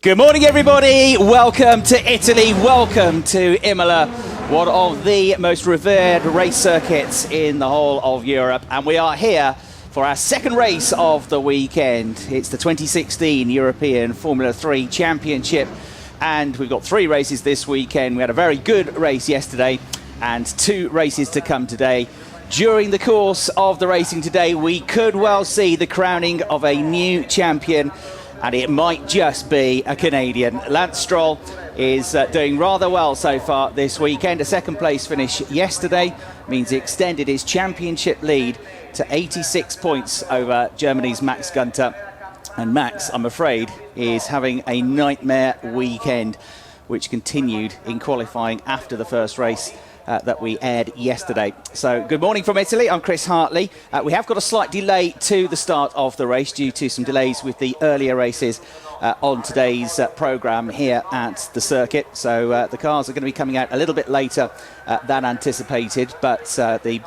Good morning, everybody. Welcome to Italy. Welcome to Imola, one of the most revered race circuits in the whole of Europe. And we are here for our second race of the weekend. It's the 2016 European Formula 3 Championship. And we've got 3 races this weekend. We had a very good race yesterday and 2 races to come today. During the course of the racing today, we could well see the crowning of a new champion. And it might just be a Canadian. Lance Stroll is doing rather well so far this weekend. A second place finish yesterday means he extended his championship lead to 86 points over Germany's Max Günther. And Max, I'm afraid, is having a nightmare weekend, which continued in qualifying after the first race that we aired yesterday. So good morning from Italy. I'm Chris Hartley. We have got a slight delay to the start of the race due to some delays with the earlier races on today's programme here at the circuit. So the cars are going to be coming out a little bit later than anticipated, but the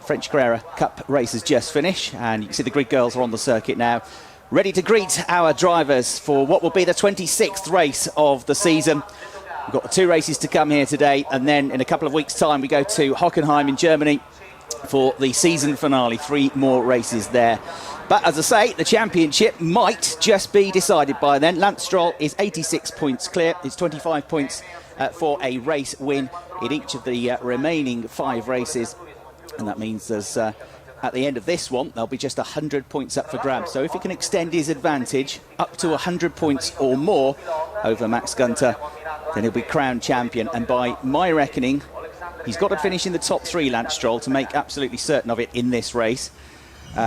French Carrera Cup race has just finished, and you can see the grid girls are on the circuit now, ready to greet our drivers for what will be the 26th race of the season. We've got 2 races to come here today, and then in a couple of weeks' time we go to Hockenheim in Germany for the season finale. 3 more races there. But as I say, the championship might just be decided by then. Lance Stroll is 86 points clear. It's 25 points for a race win in each of the remaining 5 races. And that means there's, at the end of this one, there'll be just 100 points up for grabs. So if he can extend his advantage up to 100 points or more over Max Günther, then he'll be crowned champion. And by my reckoning, he's got to finish in the top 3, Lance Stroll, to make absolutely certain of it in this race,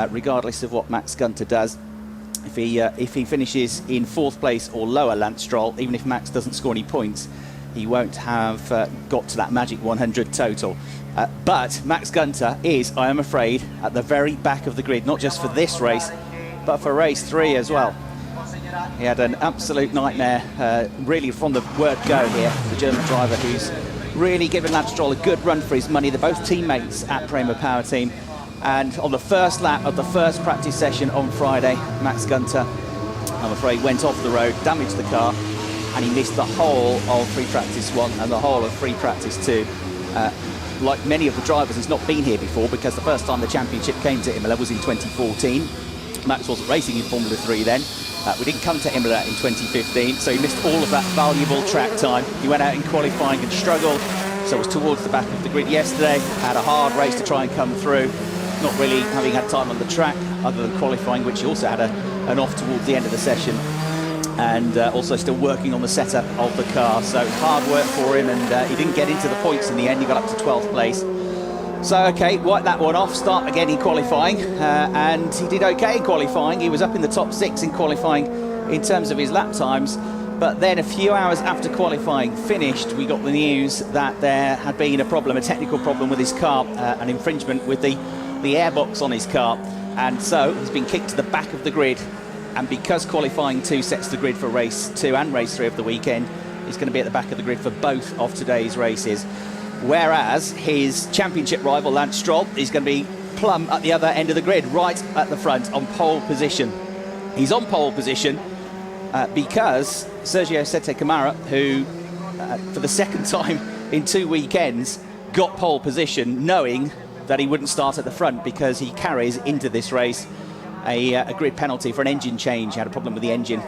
regardless of what Max Günther does. If he finishes in 4th place or lower, Lance Stroll, even if Max doesn't score any points, he won't have got to that magic 100 total. But Max Günther is, I am afraid, at the very back of the grid, not just for this race, but for race 3 as well. He had an absolute nightmare, really, from the word go here, the German driver who's really given Lance Stroll a good run for his money. They're both teammates at Prema Power Team. And on the first lap of the first practice session on Friday, Max Günther, I'm afraid, went off the road, damaged the car, and he missed the whole of free practice 1 and the whole of free practice 2. Like many of the drivers, he's not been here before, because the first time the championship came to Imola was in 2014. Max wasn't racing in Formula 3 then. We didn't come to Imola in 2015, so he missed all of that valuable track time. He went out in qualifying and struggled, so was towards the back of the grid yesterday. Had a hard race to try and come through, not really having had time on the track other than qualifying, which he also had an off towards the end of the session, and also still working on the setup of the car. So hard work for him, and he didn't get into the points in the end. He got up to 12th place. So, okay, wipe that one off, start again in qualifying, and he did okay in qualifying. He was up in the top 6 in qualifying in terms of his lap times, but then a few hours after qualifying finished, we got the news that there had been a problem, a technical problem with his car, an infringement with the airbox on his car, and so he's been kicked to the back of the grid. And because qualifying 2 sets the grid for race 2 and race 3 of the weekend, he's going to be at the back of the grid for both of today's races. Whereas his championship rival, Lance Stroll, is going to be plumb at the other end of the grid, right at the front, on pole position. He's on pole position because Sergio Sette Camara, who for the second time in 2 weekends got pole position, knowing that he wouldn't start at the front, because he carries into this race a grid penalty for an engine change. He had a problem with the engine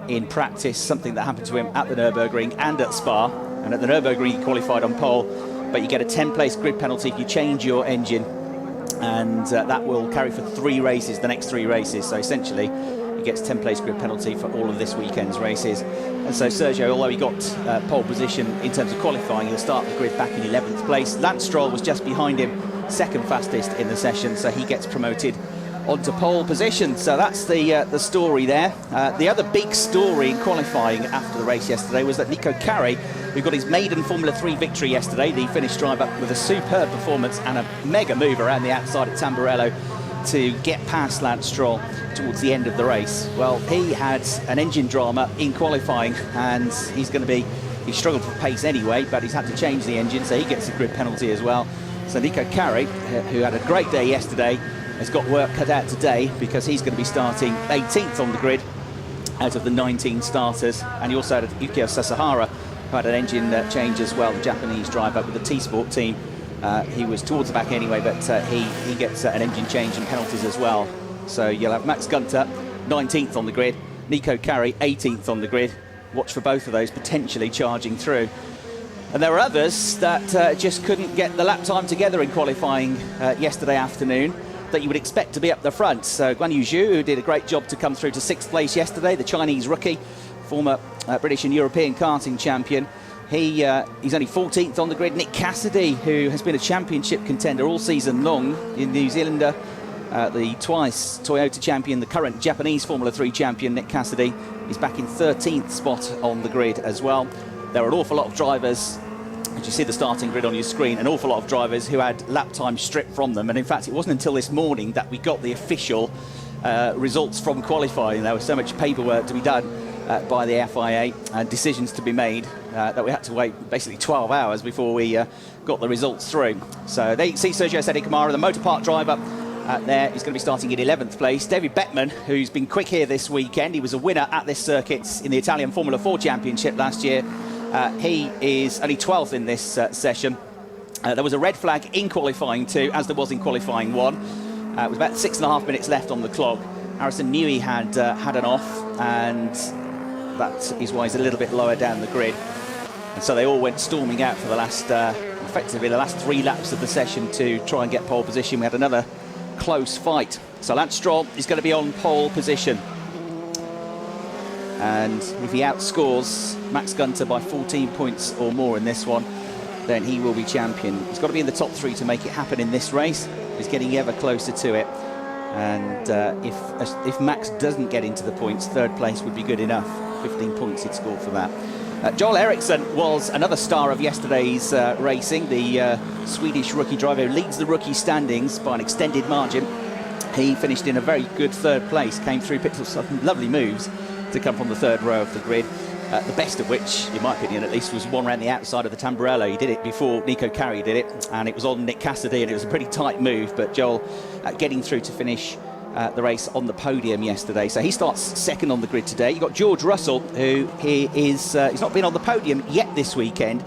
in practice, something that happened to him at the Nürburgring and at Spa. And at the Nürburgring he qualified on pole, but you get a 10-place grid penalty if you change your engine, and that will carry for 3 races, the next 3 races. So essentially he gets 10-place grid penalty for all of this weekend's races. And so Sergio, although he got pole position in terms of qualifying, he'll start the grid back in 11th place. Lance Stroll was just behind him, 2nd fastest in the session, so he gets promoted onto pole position. So that's the story there. The other big story in qualifying after the race yesterday was that Nico Carri, who got his maiden Formula 3 victory yesterday, the Finnish driver, with a superb performance and a mega move around the outside at Tamburello to get past Lance Stroll towards the end of the race. Well, he had an engine drama in qualifying, and he struggled for pace anyway, but he's had to change the engine, so he gets a grid penalty as well. So Nico Carri, who had a great day yesterday, has got work cut out today, because he's going to be starting 18th on the grid out of the 19 starters. And you also had Yukio Sasahara, who had an engine change as well, the Japanese driver with the T-Sport team. He was towards the back anyway, but he gets an engine change and penalties as well. So you'll have Max Gunter, 19th on the grid, Nico Carey, 18th on the grid. Watch for both of those potentially charging through. And there were others that just couldn't get the lap time together in qualifying yesterday afternoon that you would expect to be up the front. So Guan Yu Zhu, who did a great job to come through to 6th place yesterday, the Chinese rookie, former British and European karting champion. He's only 14th on the grid. Nick Cassidy, who has been a championship contender all season long, in New Zealander, the twice Toyota champion, the current Japanese Formula 3 champion, Nick Cassidy, is back in 13th spot on the grid as well. There are an awful lot of drivers, as you see the starting grid on your screen, an awful lot of drivers who had lap time stripped from them. And in fact, it wasn't until this morning that we got the official results from qualifying. There was so much paperwork to be done by the FIA and decisions to be made that we had to wait basically 12 hours before we got the results through. So there you see Sergio Sette Camara, the motor park driver. There he's going to be starting in 11th place. David Beckman, who's been quick here this weekend. He was a winner at this circuit in the Italian Formula 4 Championship last year. He is only 12th in this session. There was a red flag in qualifying 2, as there was in qualifying 1. It was about 6.5 minutes left on the clock. Harrison Newey had an off, and that is why he's a little bit lower down the grid. And so they all went storming out for the last, effectively the last 3 laps of the session to try and get pole position. We had another close fight. So Lance Stroll is going to be on pole position. And if he outscores Max Gunter by 14 points or more in this one, then he will be champion. He's got to be in the top 3 to make it happen in this race. He's getting ever closer to it. And if Max doesn't get into the points, 3rd place would be good enough. 15 points he'd score for that. Joel Eriksson was another star of yesterday's racing, the Swedish rookie driver who leads the rookie standings by an extended margin. He finished in a very good 3rd place, came through, picked up some lovely moves to come from the 3rd row of the grid. The best of which, in my opinion at least, was one around the outside of the Tamburello. He did it before Nico Carey did it, and it was on Nick Cassidy, and it was a pretty tight move, but Joel getting through to finish the race on the podium yesterday. So he starts 2nd on the grid today. You've got George Russell, who he's not been on the podium yet this weekend,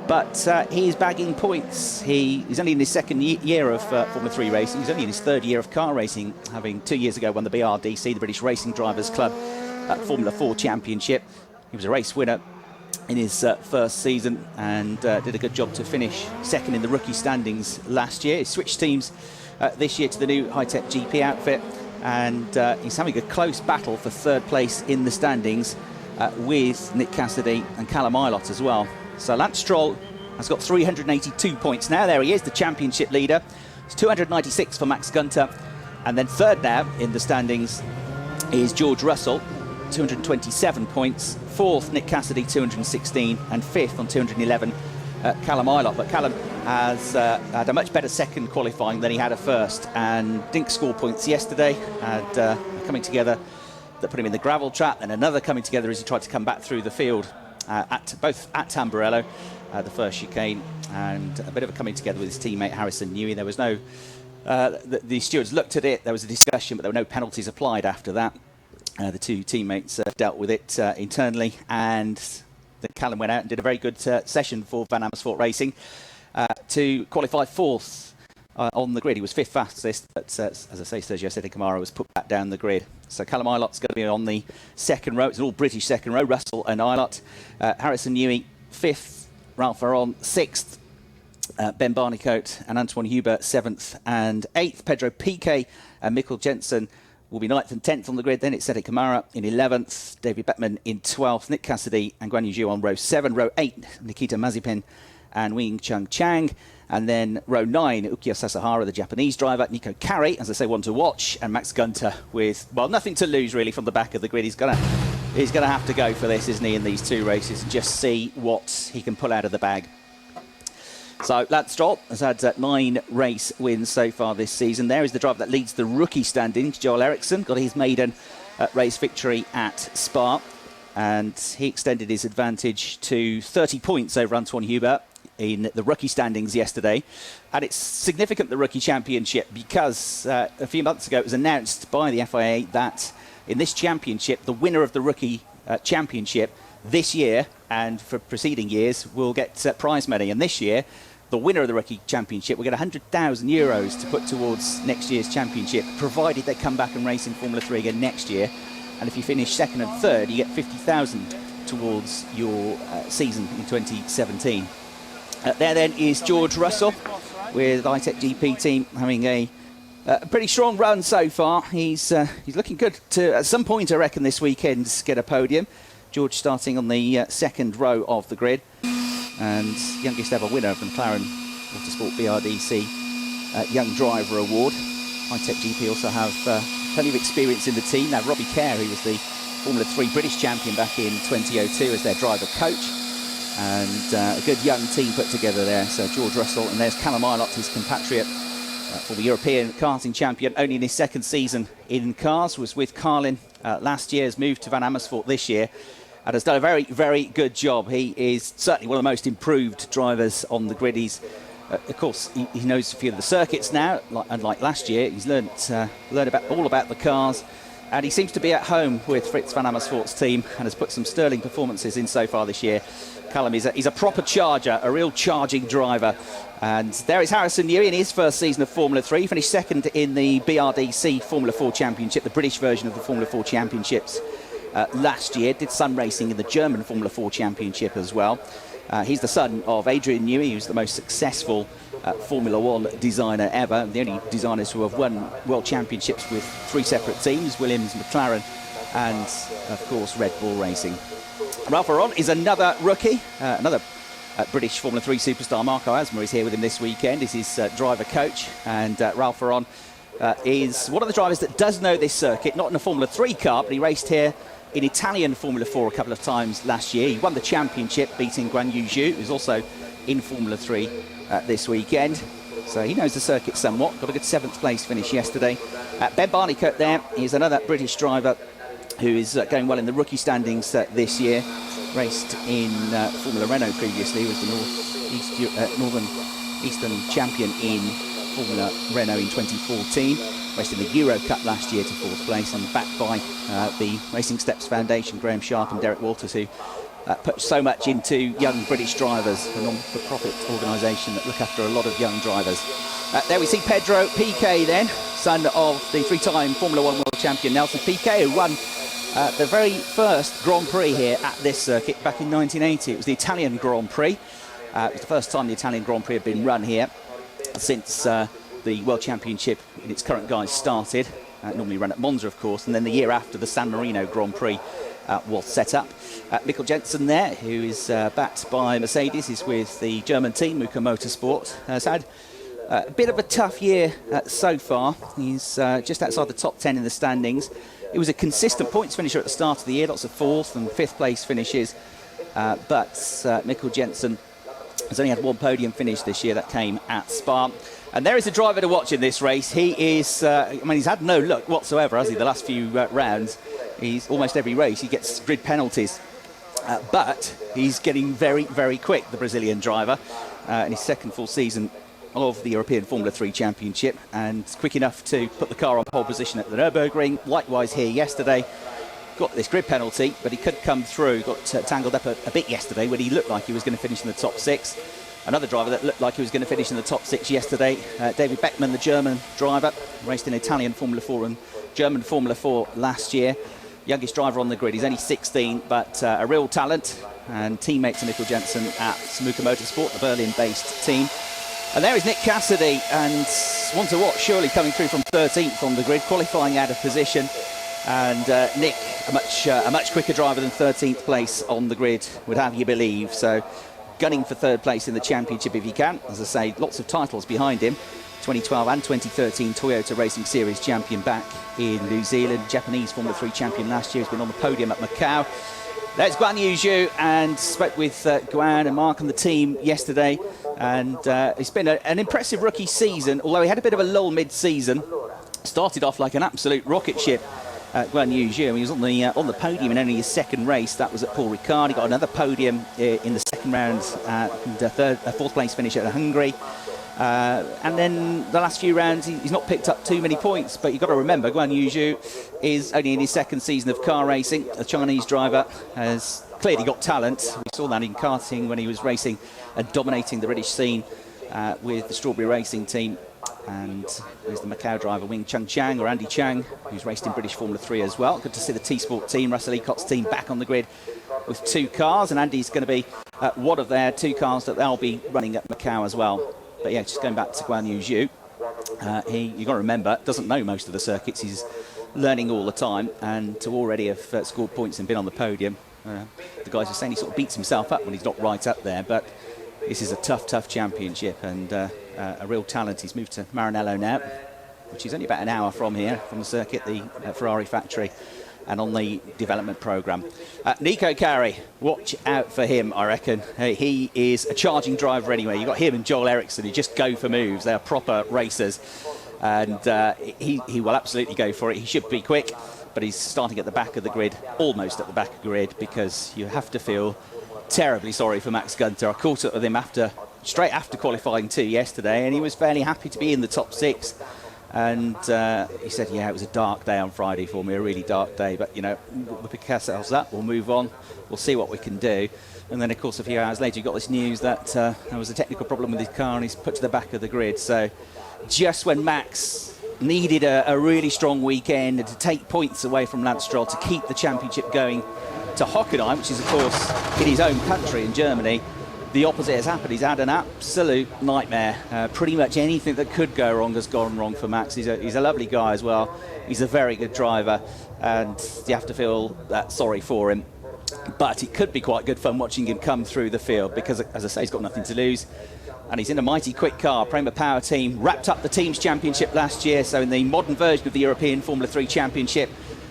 but he is bagging points. He's only in his 2nd year of Formula 3 racing. He's only in his 3rd year of car racing, having 2 years ago won the BRDC, the British Racing Drivers Club Formula 4 Championship. He was a race winner in his 1st season and did a good job to finish 2nd in the rookie standings last year. He switched teams this year to the new high-tech GP outfit, and he's having a close battle for 3rd place in the standings with Nick Cassidy and Callum Ilott as well. So Lance Stroll has got 382 points now. There he is, the championship leader. It's 296 for Max Gunter, and then 3rd now in the standings is George Russell, 227 points. 4th, Nick Cassidy, 216, and 5th on 211, Callum Ilott. But Callum has had a much better 2nd qualifying than he had at 1st, and didn't score points yesterday. Had coming together that put him in the gravel trap, and another coming together as he tried to come back through the field both at Tamburello, the first chicane, and a bit of a coming together with his teammate Harrison Newey. There was no, the stewards looked at it, there was a discussion, but there were no penalties applied after that. The 2 teammates dealt with it internally, and then Callum went out and did a very good session for Van Amersfoort Racing to qualify 4th on the grid. He was 5th fastest, but as I say, Sergio Sette Camara was put back down the grid. So Callum Ilott's going to be on the 2nd row. It's an all-British 2nd row, Russell and Ilott. Harrison Newey, 5th. Ralph Veron, 6th. Ben Barnicoat and Antoine Hubert, 7th and 8th. Pedro Piquet and Mikkel Jensen will be 9th and 10th on the grid. Then it's Sette Camara in 11th, David Beckman in 12th, Nick Cassidy and Guan Yu Zhu on row 7. Row 8, Nikita Mazepin and Wing Chun Chang. And then row 9, Ukyo Sasahara, the Japanese driver, Nico Carey, as I say, one to watch, and Max Gunter with, well, nothing to lose really from the back of the grid. He's gonna have to go for this, isn't he, in these 2 races, and just see what he can pull out of the bag. So Lance Stroll has had 9 race wins so far this season. There is the driver that leads the rookie standings, Joel Eriksson, got his maiden race victory at Spa, and he extended his advantage to 30 points over Antoine Hubert in the rookie standings yesterday. And it's significant, the rookie championship, because a few months ago it was announced by the FIA that in this championship, the winner of the rookie championship this year and for preceding years will get prize money. And this year, the winner of the rookie championship will get €100,000 to put towards next year's championship, provided they come back and race in Formula 3 again next year. And if you finish second and third, you get 50,000 towards your season in 2017. There then is George Russell with the ITEC GP team having a pretty strong run so far. He's looking good to, at some point, I reckon, this weekend get a podium. George starting on the second row of the grid, and youngest ever winner of the McLaren Motorsport BRDC Young Driver Award. ITEC GP also have plenty of experience in the team. Now, Robbie Kerr, who was the Formula 3 British champion back in 2002 as their driver coach, and a good young team put together there. So George Russell, and there's Callum Ilott, his compatriot, for the European karting champion, only in his second season in cars, was with Carlin last year, has moved to Van Amersfoort this year, and has done a very, very good job. He is certainly one of the most improved drivers on the grid. He's, of course, he knows a few of the circuits now, unlike last year. He's learned all about the cars, and he seems to be at home with Fritz Van Amersfoort's team and has put some sterling performances in so far this year. Callum is he's a proper charger, a real charging driver. And there is Harrison Newey in his first season of Formula 3. He finished second in the BRDC Formula 4 Championship, the British version of the Formula 4 Championships last year. Did some racing in the German Formula 4 Championship as well. He's the son of Adrian Newey, who's the most successful Formula 1 designer ever. The only designers who have won World Championships with 3 separate teams, Williams, McLaren, and, of course, Red Bull Racing. Ralph Aron is another rookie, another British Formula 3 superstar. Marco Asma is here with him this weekend, is his driver coach, and Ralph Aron is one of the drivers that does know this circuit, not in a Formula 3 car, but he raced here in Italian Formula 4 a couple of times last year. He won the championship, beating Guan Yu Zhu, who's also in Formula 3 this weekend. So he knows the circuit somewhat. Got a good 7th place finish yesterday. Ben Barnicot there is another British driver who is going well in the rookie standings this year. Raced in Formula Renault previously. He was the Northern Eastern champion in Formula Renault in 2014. Raced in the Euro Cup last year to 4th place, and backed by the Racing Steps Foundation, Graham Sharp and Derek Walters, who put so much into young British drivers, a non-for-profit organisation that look after a lot of young drivers. There we see Pedro Piquet then, son of the 3-time Formula 1 world champion Nelson Piquet, who won the very first Grand Prix here at this circuit back in 1980. It was the Italian Grand Prix. It was the first time the Italian Grand Prix had been run here since the World Championship in its current guise started. Normally run at Monza, of course, and then the year after the San Marino Grand Prix was set up. Mikkel Jensen there, who is backed by Mercedes, is with the German team, Muka Motorsport. Has had a bit of a tough year so far. He's just outside the top 10 in the standings. It was a consistent points finisher at the start of the year, lots of 4th and 5th place finishes. But Mikkel Jensen has only had 1 podium finish this year. That came at Spa. And there is a driver to watch in this race. He is, he's had no luck whatsoever, has he, the last few rounds. He's almost every race, he gets grid penalties. But he's getting very, very quick, the Brazilian driver, in his second full season of the European Formula 3 Championship, and quick enough to put the car on pole position at the Nürburgring. Likewise here yesterday. Got this grid penalty, but he could come through. Got tangled up a bit yesterday when he looked like he was going to finish in the top 6. Another driver that looked like he was going to finish in the top 6 yesterday, David Beckman, the German driver, raced in Italian Formula 4 and German Formula 4 last year. Youngest driver on the grid. He's only 16, but a real talent, and teammate to Mikkel Jensen at Muka Motorsport, the Berlin-based team. And there is Nick Cassidy, and one to watch, surely, coming through from 13th on the grid, qualifying out of position. And Nick, a much quicker driver than 13th place on the grid, would have you believe. So gunning for 3rd place in the championship if he can. As I say, lots of titles behind him. 2012 and 2013 Toyota Racing Series champion back in New Zealand. Japanese Formula 3 champion last year. Has been on the podium at Macau. There's Guan Yu Zhu, and spoke with Guan and Mark and the team yesterday. And it's been an impressive rookie season, although he had a bit of a lull mid-season. Started off like an absolute rocket ship. Guan Yu Zhu, he was on the podium in only his 2nd race. That was at Paul Ricard. He got another podium in the 2nd round, and a 4th place finish at Hungary. And then the last few rounds, he's not picked up too many points. But you've got to remember, Guan Yuzhu is only in his second season of car racing. A Chinese driver has clearly got talent. We saw that in karting when he was racing and dominating the British scene with the Strawberry Racing team. And there's the Macau driver, Wing Chung Chang, or Andy Chang, who's raced in British Formula 3 as well. Good to see the T-Sport team, Russell Ecott's team, back on the grid with 2 cars. And Andy's going to be one of their 2 cars that they'll be running at Macau as well. But yeah, just going back to Guan Yuzhu, you've got to remember, doesn't know most of the circuits. He's learning all the time, and to already have scored points and been on the podium, the guys are saying he sort of beats himself up when he's not right up there. But this is a tough championship, and a real talent. He's moved to Maranello now, which is only about an hour from here, from the circuit, the Ferrari factory, and on the development programme. Nico Carey, watch out for him, I reckon. He is a charging driver anyway. You've got him and Joel Eriksson who just go for moves. They are proper racers, and he will absolutely go for it. He should be quick, but he's starting at the back of the grid, almost at the back of the grid, because you have to feel terribly sorry for Max Gunter. I caught up with him straight after qualifying 2 yesterday, and he was fairly happy to be in the top 6. And he said, yeah, it was a dark day on Friday for me, a really dark day. But, you know, we'll pick ourselves up, we'll move on, we'll see what we can do. And then, of course, a few hours later, you got this news that there was a technical problem with his car and he's put to the back of the grid. So just when Max needed a really strong weekend and to take points away from Lance Stroll to keep the championship going to Hockenheim, which is, of course, in his own country, in Germany, the opposite has happened. He's had an absolute nightmare. Pretty much anything that could go wrong has gone wrong for Max. He's a lovely guy as well. He's a very good driver, and you have to feel sorry for him. But it could be quite good fun watching him come through the field because, as I say, he's got nothing to lose. And he's in a mighty quick car. Prema Power team wrapped up the Teams Championship last year. So in the modern version of the European Formula 3 Championship,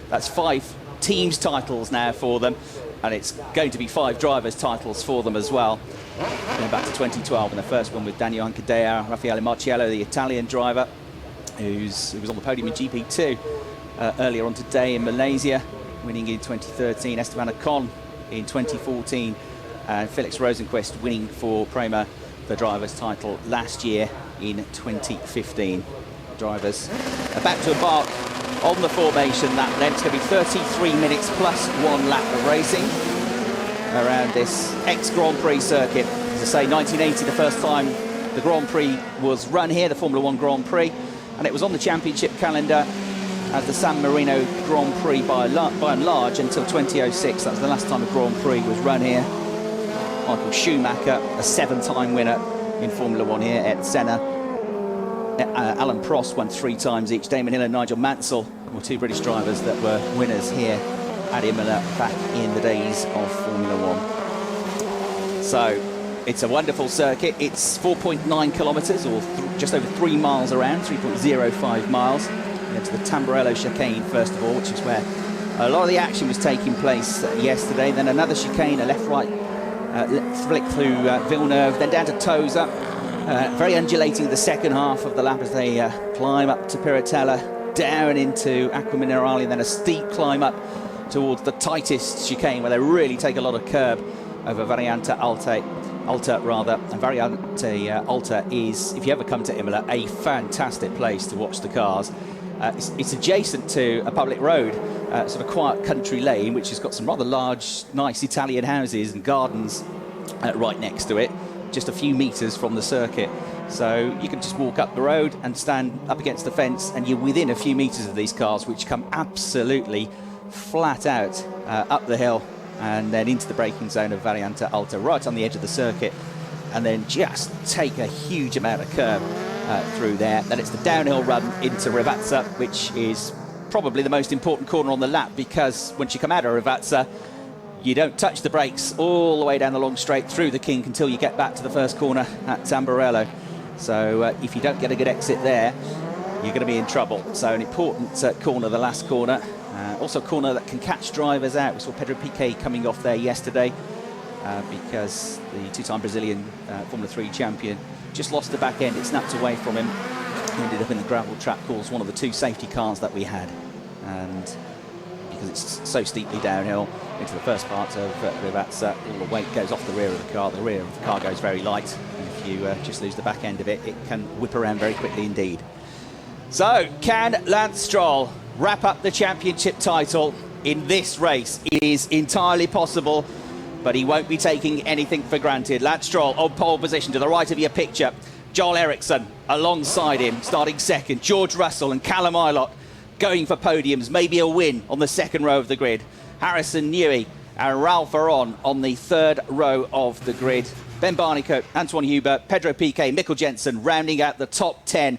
that's 5 Teams titles now for them. And it's going to be 5 drivers' titles for them as well. Going back to 2012, and the first one with Daniel Ancadea, Raffaele Marciello, the Italian driver, who was on the podium in GP2 earlier on today in Malaysia, winning in 2013. Esteban Ocon in 2014, and Felix Rosenquist winning for Prema the drivers' title last year in 2015. Drivers about to embark on the formation lap. Then it's going to be 33 minutes plus 1 lap of racing around this ex-Grand Prix circuit. As I say, 1980, the first time the Grand Prix was run here, the Formula 1 Grand Prix, and it was on the championship calendar as the San Marino Grand Prix by and large until 2006. That was the last time a Grand Prix was run here. Michael Schumacher, a 7-time winner in Formula 1 here at Senna. Alan Prost won 3 times each. Damon Hill and Nigel Mansell were 2 British drivers that were winners here at Imola back in the days of Formula 1. So it's a wonderful circuit. It's 4.9 kilometres, or just over 3 miles around, 3.05 miles. To the Tamburello chicane first of all, which is where a lot of the action was taking place yesterday. Then another chicane, a left-right flick through Villeneuve, then down to Tosa. Very undulating the second half of the lap as they climb up to Piratella, down into Acqua Minerale, and then a steep climb up towards the tightest chicane where they really take a lot of curb over Variante Alta. And Variante Alta is, if you ever come to Imola, a fantastic place to watch the cars. It's adjacent to a public road, sort of quiet country lane, which has got some rather large, nice Italian houses and gardens right next to it, just a few metres from the circuit. So you can just walk up the road and stand up against the fence, and you're within a few metres of these cars, which come absolutely flat out up the hill and then into the braking zone of Variante Alta, right on the edge of the circuit, and then just take a huge amount of curb through there. Then it's the downhill run into Rivazza, which is probably the most important corner on the lap, because once you come out of Rivazza, you don't touch the brakes all the way down the long straight through the kink until you get back to the first corner at Tamburello. So if you don't get a good exit there, you're going to be in trouble. So an important corner, the last corner. Also a corner that can catch drivers out. We saw Pedro Piquet coming off there yesterday because the 2-time Brazilian Formula 3 champion just lost the back end. It snapped away from him. He ended up in the gravel trap course, one of the 2 safety cars that we had. And because it's so steeply downhill into the first part of Rivazza, all the weight goes off the rear of the car. The rear of the car goes very light. And if If you just lose the back end of it, it can whip around very quickly indeed. So, can Lance Stroll wrap up the championship title in this race? It is entirely possible, but he won't be taking anything for granted. Lance Stroll on pole position to the right of your picture. Joel Eriksson alongside him, starting second. George Russell and Callum Ilott going for podiums, maybe a win on the second row of the grid. Harrison Newey and Ralph Aron on the third row of the grid. Ben Barnicoat, Antoine Hubert, Pedro Piquet, Mikkel Jensen rounding out the top 10.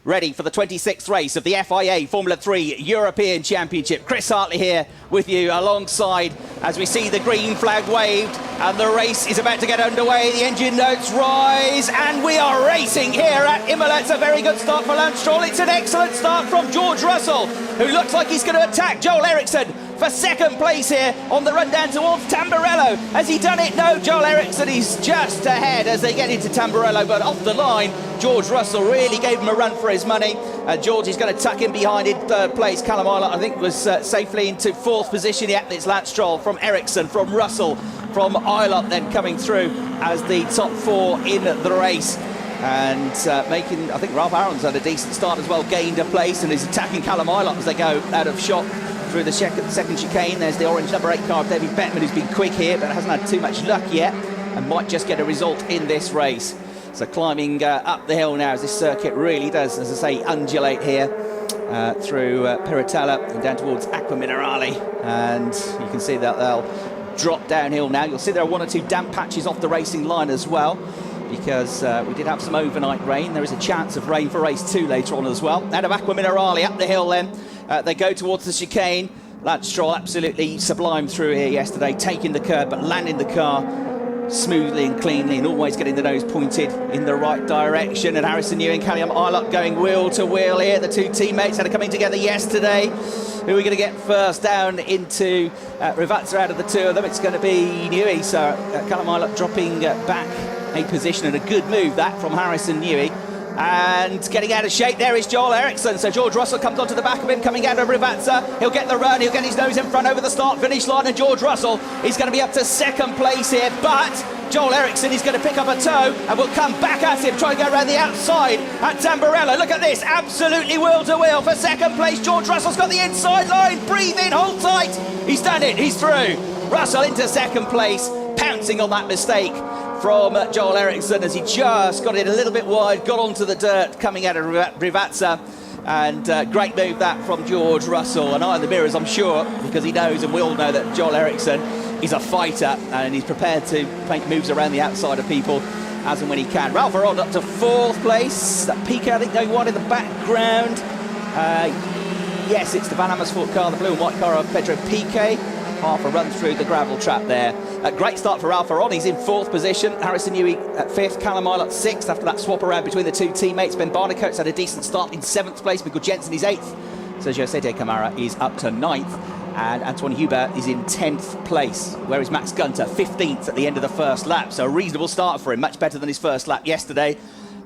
Ready for the 26th race of the FIA Formula 3 European Championship. Chris Hartley here with you alongside as we see the green flag waved and the race is about to get underway. The engine notes rise and we are racing here at Imola. It's a very good start for Lance Stroll. It's an excellent start from George Russell, who looks like he's going to attack Joel Eriksson for second place here on the run down towards Tamburello. Has he done it? No, Joel Eriksson is just ahead as they get into Tamburello, but off the line, George Russell really gave him a run for his money. George is going to tuck him behind in third place. Callum Ilott, I think, was safely into fourth position. Yeah, it's Lance Stroll from Eriksson, from Russell, from Ilott then coming through as the top four in the race. And making, I think Ralph Aron's had a decent start as well, gained a place and is attacking Callum Ilott as they go out of shot through the second chicane. There's the orange number 8 car of David Bettman, who's been quick here but hasn't had too much luck yet and might just get a result in this race. So climbing up the hill now as this circuit really does, as I say, undulate here through Piratella and down towards Acqua Minerale, and you can see that they'll drop downhill now. You'll see there are one or two damp patches off the racing line as well, because we did have some overnight rain. There is a chance of rain for race 2 later on as well. Out of Acqua Minerale, up the hill then, they go towards the chicane. Lance Stroll absolutely sublime through here yesterday, taking the curb but landing the car smoothly and cleanly and always getting the nose pointed in the right direction. And Harrison Newey and Callum Ilott going wheel to wheel here. The two teammates that are coming together yesterday. Who are we going to get first down into Rivazza out of the two of them? It's going to be Newey. So Callum Ilott dropping back a position, and a good move that from Harrison Newey. And getting out of shape there is Joel Eriksson. So George Russell comes onto the back of him, coming out of Rivazza. He'll get the run, he'll get his nose in front over the start-finish line, and George Russell is going to be up to second place here. But Joel Eriksson is going to pick up a toe and will come back at him, try and go around the outside at Tamburello. Look at this, absolutely wheel to wheel for second place. George Russell's got the inside line. Breathe in, hold tight. He's done it, he's through. Russell into second place, pouncing on that mistake from Joel Eriksson as he just got it a little bit wide, got onto the dirt coming out of Rivazza. And great move that from George Russell. An eye on the mirrors, I'm sure, because he knows and we all know that Joel Eriksson is a fighter and he's prepared to make moves around the outside of people as and when he can. Ralph Aron up to fourth place. Piquet, I think, going wide in the background. Yes, it's the Van Amersfoort car, the blue and white car of Pedro Piquet. Half a run through the gravel trap there. A great start for Ralph Aron. He's in fourth position. Harrison Newey at fifth. Callum Ilott sixth after that swap around between the two teammates. Ben Barnicoat's had a decent start in seventh place. Mikkel Jensen is eighth. Sergio Sete Camara is up to ninth. And Antoine Hubert is in 10th place. Where is Max Gunter? 15th at the end of the first lap. So a reasonable start for him. Much better than his first lap yesterday.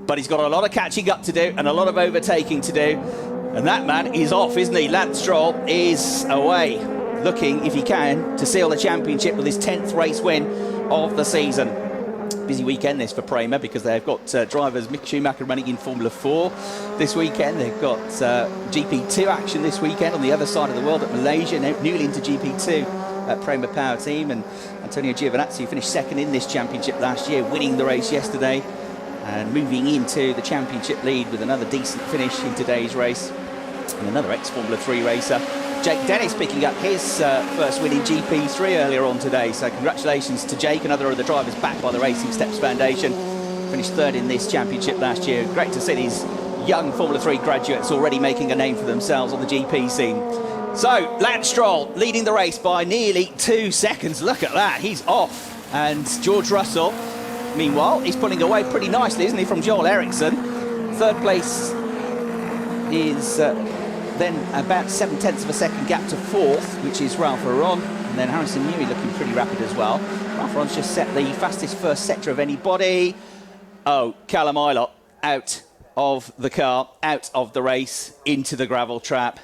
But he's got a lot of catching up to do and a lot of overtaking to do. And that man is off, isn't he? Lance Stroll is away, looking, if he can, to seal the championship with his 10th race win of the season. Busy weekend this for Prema, because they've got drivers Mick Schumacher running in Formula 4 this weekend. They've got GP2 action this weekend on the other side of the world at Malaysia, newly into GP2 at Prema Power Team. And Antonio Giovinazzi finished second in this championship last year, winning the race yesterday and moving into the championship lead with another decent finish in today's race. And another ex-Formula 3 racer, Jake Dennis, picking up his first win in GP3 earlier on today. So congratulations to Jake, another of the drivers backed by the Racing Steps Foundation. Finished third in this championship last year. Great to see these young Formula 3 graduates already making a name for themselves on the GP scene. So Lance Stroll leading the race by nearly 2 seconds. Look at that, he's off. And George Russell, meanwhile, he's pulling away pretty nicely, isn't he, from Joel Eriksson. Third place is then about 0.7 of a second gap to fourth, which is Ralph Aron, and then Harrison Newey looking pretty rapid as well. Ralph Aron's just set the fastest first sector of anybody. Oh, Callum Ilott out of the car, out of the race, into the gravel trap.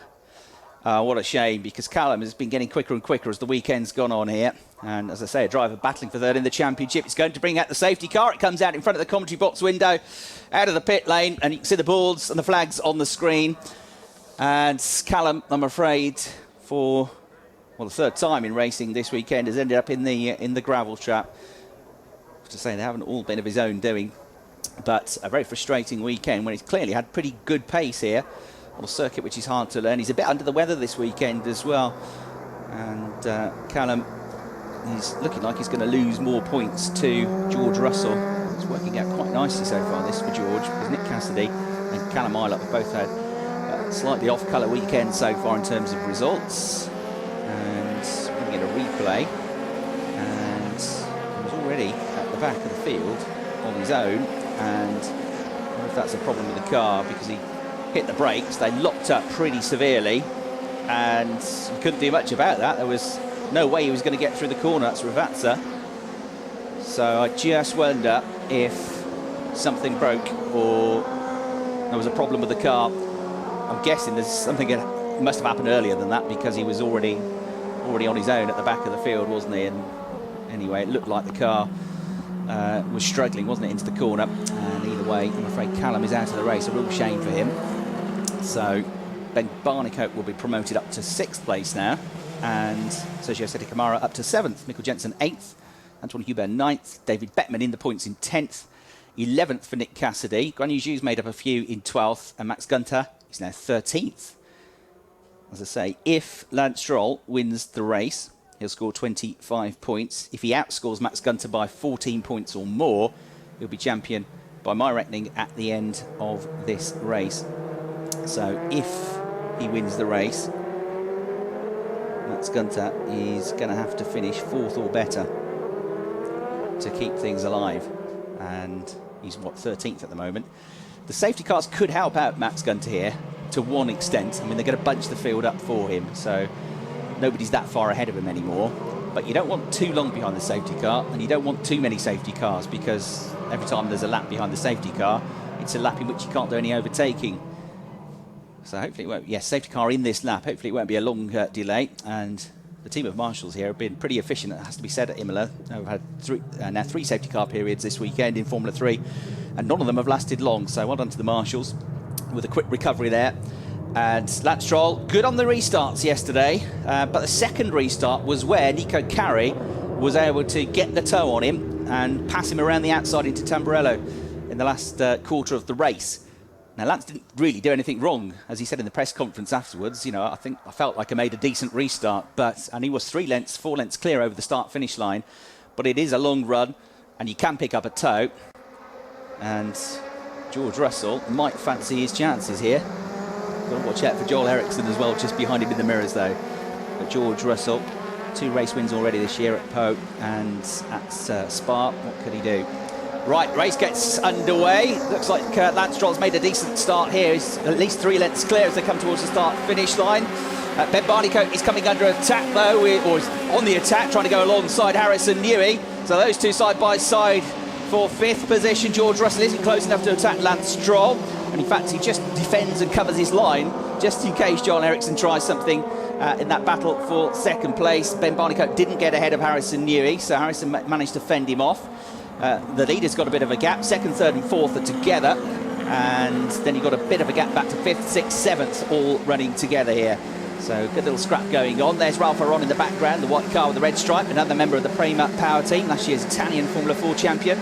What a shame, because Callum has been getting quicker and quicker as the weekend's gone on here. And as I say, a driver battling for third in the championship. It's going to bring out the safety car. It comes out in front of the commentary box window, out of the pit lane, and you can see the boards and the flags on the screen. And Callum, I'm afraid, for the third time in racing this weekend, has ended up in the gravel trap. To say, they haven't all been of his own doing, but a very frustrating weekend when he's clearly had pretty good pace here on a circuit which is hard to learn. He's a bit under the weather this weekend as well, and Callum is looking like he's going to lose more points to George Russell. It's working out quite nicely so far, this, for George, because Nick Cassidy and Callum Imola have both had a slightly off-colour weekend so far in terms of results. And we're going to get a replay, and he was already at the back of the field on his own, and I don't know if that's a problem with the car, because he hit the brakes. They locked up pretty severely, and he couldn't do much about that. There was no way he was going to get through the corner. That's Ravazza. So I just wonder if something broke or there was a problem with the car. I'm guessing there's something that must have happened earlier than that, because he was already on his own at the back of the field, wasn't he? And anyway, it looked like the car was struggling, wasn't it, into the corner. And either way, I'm afraid Callum is out of the race. A real shame for him. So Ben Barnicoat will be promoted up to 6th place now, and Sergio Sette Camara up to 7th, Mikkel Jensen 8th, Antoine Hubert 9th, David Bettman in the points in 10th, 11th for Nick Cassidy, Guan Yu Zhu's made up a few in 12th, and Max Gunter is now 13th. As I say, if Lance Stroll wins the race, he'll score 25 points. If he outscores Max Gunter by 14 points or more, he'll be champion, by my reckoning, at the end of this race. So if he wins the race, Max Gunter is going to have to finish 4th or better to keep things alive. And he's, 13th at the moment. The safety cars could help out Max Gunter here to one extent. I mean, they're going to bunch the field up for him, so nobody's that far ahead of him anymore. But you don't want too long behind the safety car, and you don't want too many safety cars, because every time there's a lap behind the safety car, it's a lap in which you can't do any overtaking. So hopefully it won't, yes, safety car in this lap, hopefully it won't be a long delay. And the team of marshals here have been pretty efficient, it has to be said, at Imola. We've had now three safety car periods this weekend in Formula 3, and none of them have lasted long, so well done to the marshals with a quick recovery there. And Lance Stroll, good on the restarts yesterday, but the second restart was where Nico Carey was able to get the toe on him and pass him around the outside into Tamburello in the last quarter of the race. Now, Lance didn't really do anything wrong, as he said in the press conference afterwards. You know, I felt like I made a decent restart, and he was 4 lengths clear over the start-finish line. But it is a long run, and you can pick up a toe. And George Russell might fancy his chances here. Got to watch out for Joel Eriksson as well, just behind him in the mirrors, though. But George Russell, 2 race wins already this year at Pau and at Spa. What could he do? Right, race gets underway. Looks like Lance Stroll's made a decent start here. He's at least 3 lengths clear as they come towards the start-finish line. Ben Barnicoat is coming under attack, though, or is on the attack, trying to go alongside Harrison Newey. So those two side by side for 5th position. George Russell isn't close enough to attack Lance Stroll, and in fact he just defends and covers his line just in case Joel Eriksson tries something in that battle for 2nd place. Ben Barnicoat didn't get ahead of Harrison Newey, so Harrison managed to fend him off. The leader's got a bit of a gap. 2nd, 3rd and 4th are together, and then you've got a bit of a gap back to 5th, 6th, 7th, all running together here. So good little scrap going on. There's Ralph Aron in the background, the white car with the red stripe, another member of the Prema Power team, last year's Italian Formula 4 champion.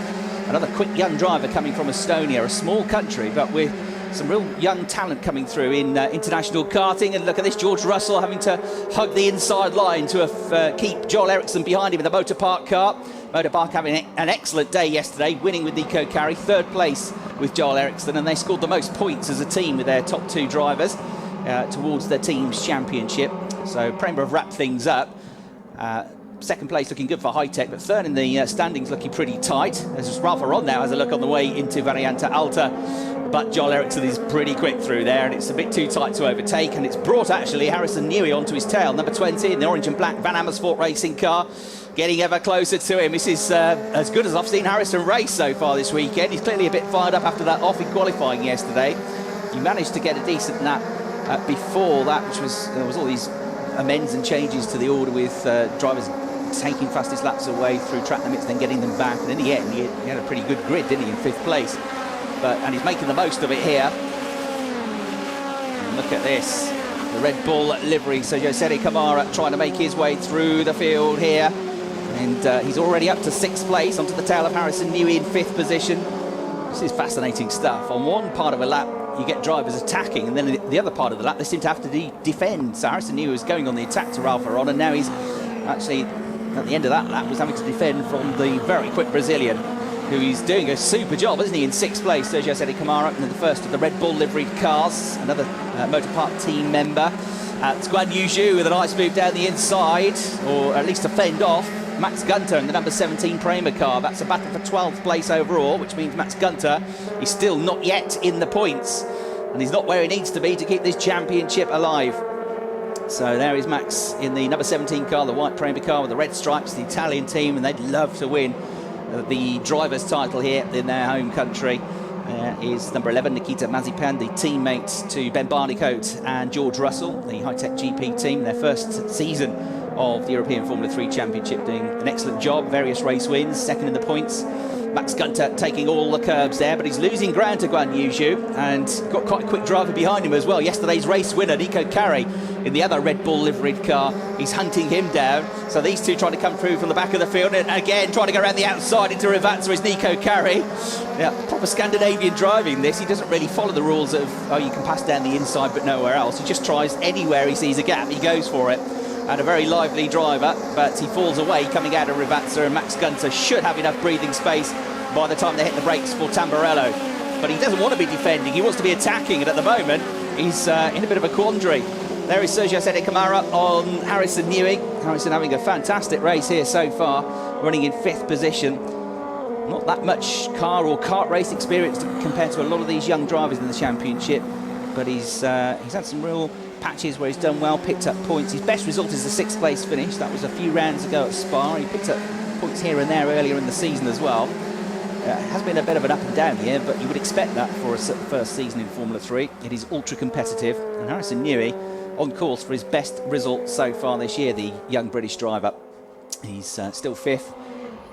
Another quick young driver coming from Estonia, a small country, but with some real young talent coming through in international karting. And look at this, George Russell having to hug the inside line to keep Joel Eriksson behind him in the Motor Park car. Motor Park having an excellent day yesterday, winning with Nico Carey, 3rd place with Joel Eriksson, and they scored the most points as a team with their top 2 drivers towards their team's championship. So Prema have wrapped things up. 2nd place looking good for High Tech, but 3rd in the standings looking pretty tight. As Ralph Aron now has a look on the way into Variante Alta, but Joel Eriksson is pretty quick through there, and it's a bit too tight to overtake, and it's brought actually Harrison Newey onto his tail, number 20 in the orange and black Van Amersfoort racing car, getting ever closer to him. This is as good as I've seen Harrison race so far this weekend. He's clearly a bit fired up after that off in qualifying yesterday. He managed to get a decent lap before that, which was there was all these amends and changes to the order with drivers taking fastest laps away through track limits, then getting them back. And in the end, he had a pretty good grid, didn't he, in 5th place? And he's making the most of it here. And look at this, the Red Bull livery. So José Camara trying to make his way through the field here. And he's already up to 6th place, onto the tail of Harrison Newey in 5th position. This is fascinating stuff. On one part of a lap, you get drivers attacking, and then the other part of the lap, they seem to have to defend. So Harrison Newey was going on the attack to Ralph Aron, and now he's actually, at the end of that lap, was having to defend from the very quick Brazilian, who is doing a super job, isn't he, in 6th place. Sergio Sede Camara, and the first of the Red Bull liveried cars, another Motor Park team member. It's Guan Yu Zhu with a nice move down the inside, or at least to fend off Max Gunter in the number 17 Prema car. That's a battle for 12th place overall, which means Max Gunter is still not yet in the points, and he's not where he needs to be to keep this championship alive. So there is Max in the number 17 car, the white Prema car with the red stripes, the Italian team, and they'd love to win the driver's title here in their home country. Is number 11 Nikita Mazepan, the teammate to Ben Barnicoat and George Russell, the high-tech GP team, their first season of the European Formula 3 Championship, doing an excellent job, various race wins, second in the points. Max Gunter taking all the curbs there, but he's losing ground to Guan Yu Zhu, and got quite a quick driver behind him as well. Yesterday's race winner, Nico Carey, in the other Red Bull liveried car, he's hunting him down. So these two trying to come through from the back of the field, and again trying to go around the outside into Rivazza is Nico Carey. Yeah, proper Scandinavian driving this. He doesn't really follow the rules of, oh, you can pass down the inside but nowhere else. He just tries anywhere he sees a gap, he goes for it. And a very lively driver, but he falls away coming out of Rivazza, and Max Gunter should have enough breathing space by the time they hit the brakes for Tamburello. But he doesn't want to be defending, he wants to be attacking, and at the moment he's in a bit of a quandary. There is Sergio Sede Camara on Harrison Newey. Harrison having a fantastic race here so far, running in 5th position. Not that much car or kart race experience compared to a lot of these young drivers in the championship, but he's had some real patches where he's done well, picked up points. His best result is the 6th place finish. That was a few rounds ago at Spa. He picked up points here and there earlier in the season as well. It has been a bit of an up and down here, but you would expect that for a first season in Formula 3. It is ultra competitive, and Harrison Newey on course for his best result so far this year, the young British driver. He's still 5th.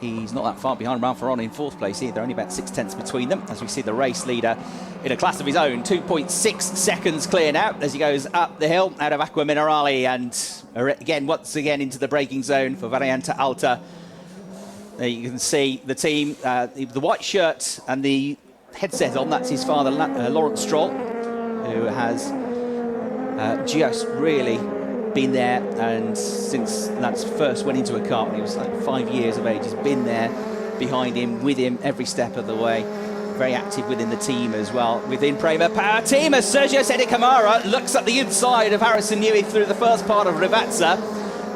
He's not that far behind Ralph Aron in 4th place either, only about 6/10 between them, as we see the race leader in a class of his own, 2.6 seconds clear now as he goes up the hill out of Acqua Minerale, and again, once again into the braking zone for Variante Alta. There you can see the team, the white shirt and the headset on, that's his father, Lawrence Stroll, who has just really been there, and since Lance first went into a car when he was like 5 years of age, he's been there behind him, with him every step of the way. Very active within the team as well, within Prema Power Team, as Sergio Sede Camara looks at the inside of Harrison Newey through the first part of Rivazza,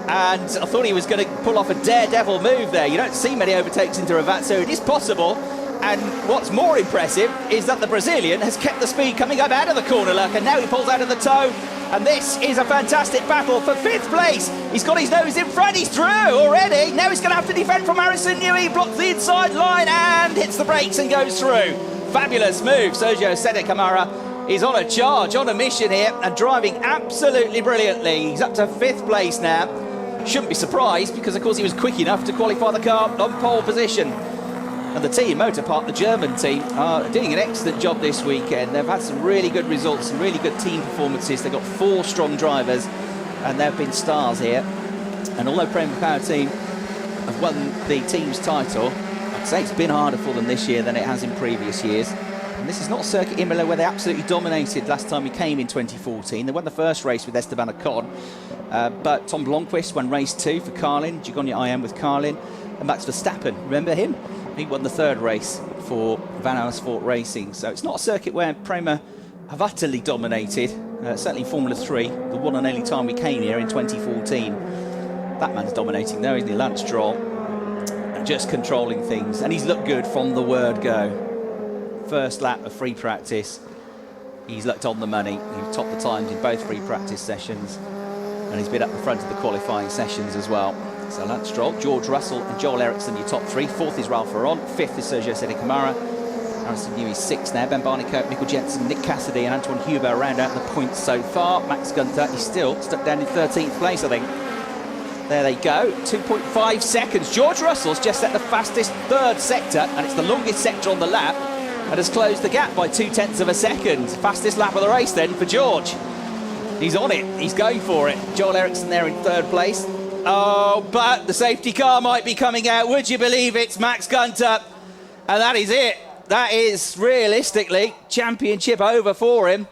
and I thought he was going to pull off a daredevil move there. You don't see many overtakes into Rivazza, it is possible. And what's more impressive is that the Brazilian has kept the speed coming up out of the corner, look, and now he pulls out of the toe. And this is a fantastic battle for 5th place. He's got his nose in front, he's through already. Now he's going to have to defend from Harrison Newey, blocks the inside line and hits the brakes and goes through. Fabulous move. Sergio Sede Camara is on a charge, on a mission here, and driving absolutely brilliantly. He's up to 5th place now. Shouldn't be surprised, because of course he was quick enough to qualify the car on pole position. And the team, Motor Park, the German team, are doing an excellent job this weekend. They've had some really good results, some really good team performances. They've got 4 strong drivers, and they've been stars here. And although Prema Power Team have won the team's title, I'd say it's been harder for them this year than it has in previous years. And this is not Circuit Imola, where they absolutely dominated last time we came in 2014. They won the first race with Esteban Ocon, but Tom Blomqvist won race 2 for Carlin, Giugogna IM with Carlin, and Max Verstappen, remember him? He won the 3rd race for Van Amersfoort Racing. So it's not a circuit where Prema have utterly dominated, certainly in Formula 3, the one and only time we came here in 2014. That man's dominating though, isn't he? Lance Stroll, just controlling things, and he's looked good from the word go. First lap of free practice, he's looked on the money. He topped the times in both free practice sessions, and he's been up the front of the qualifying sessions as well. So Lance Stroll, George Russell and Joel Eriksson, your top 3. 4th is Ralph Aron, 5th is Sergio Sede Camara, Harrison Newey's 6th now. Ben Barnicoat, Michael Jensen, Nick Cassidy and Antoine Hubert round out the points so far. Max Gunter is still stuck down in 13th place, I think. There they go, 2.5 seconds. George Russell's just set the fastest 3rd sector, and it's the longest sector on the lap, and has closed the gap by 0.2 of a second. Fastest lap of the race then for George. He's on it, he's going for it. Joel Eriksson there in 3rd place. Oh, but the safety car might be coming out. Would you believe it's Max Gunter? And that is it. That is, realistically, championship over for him.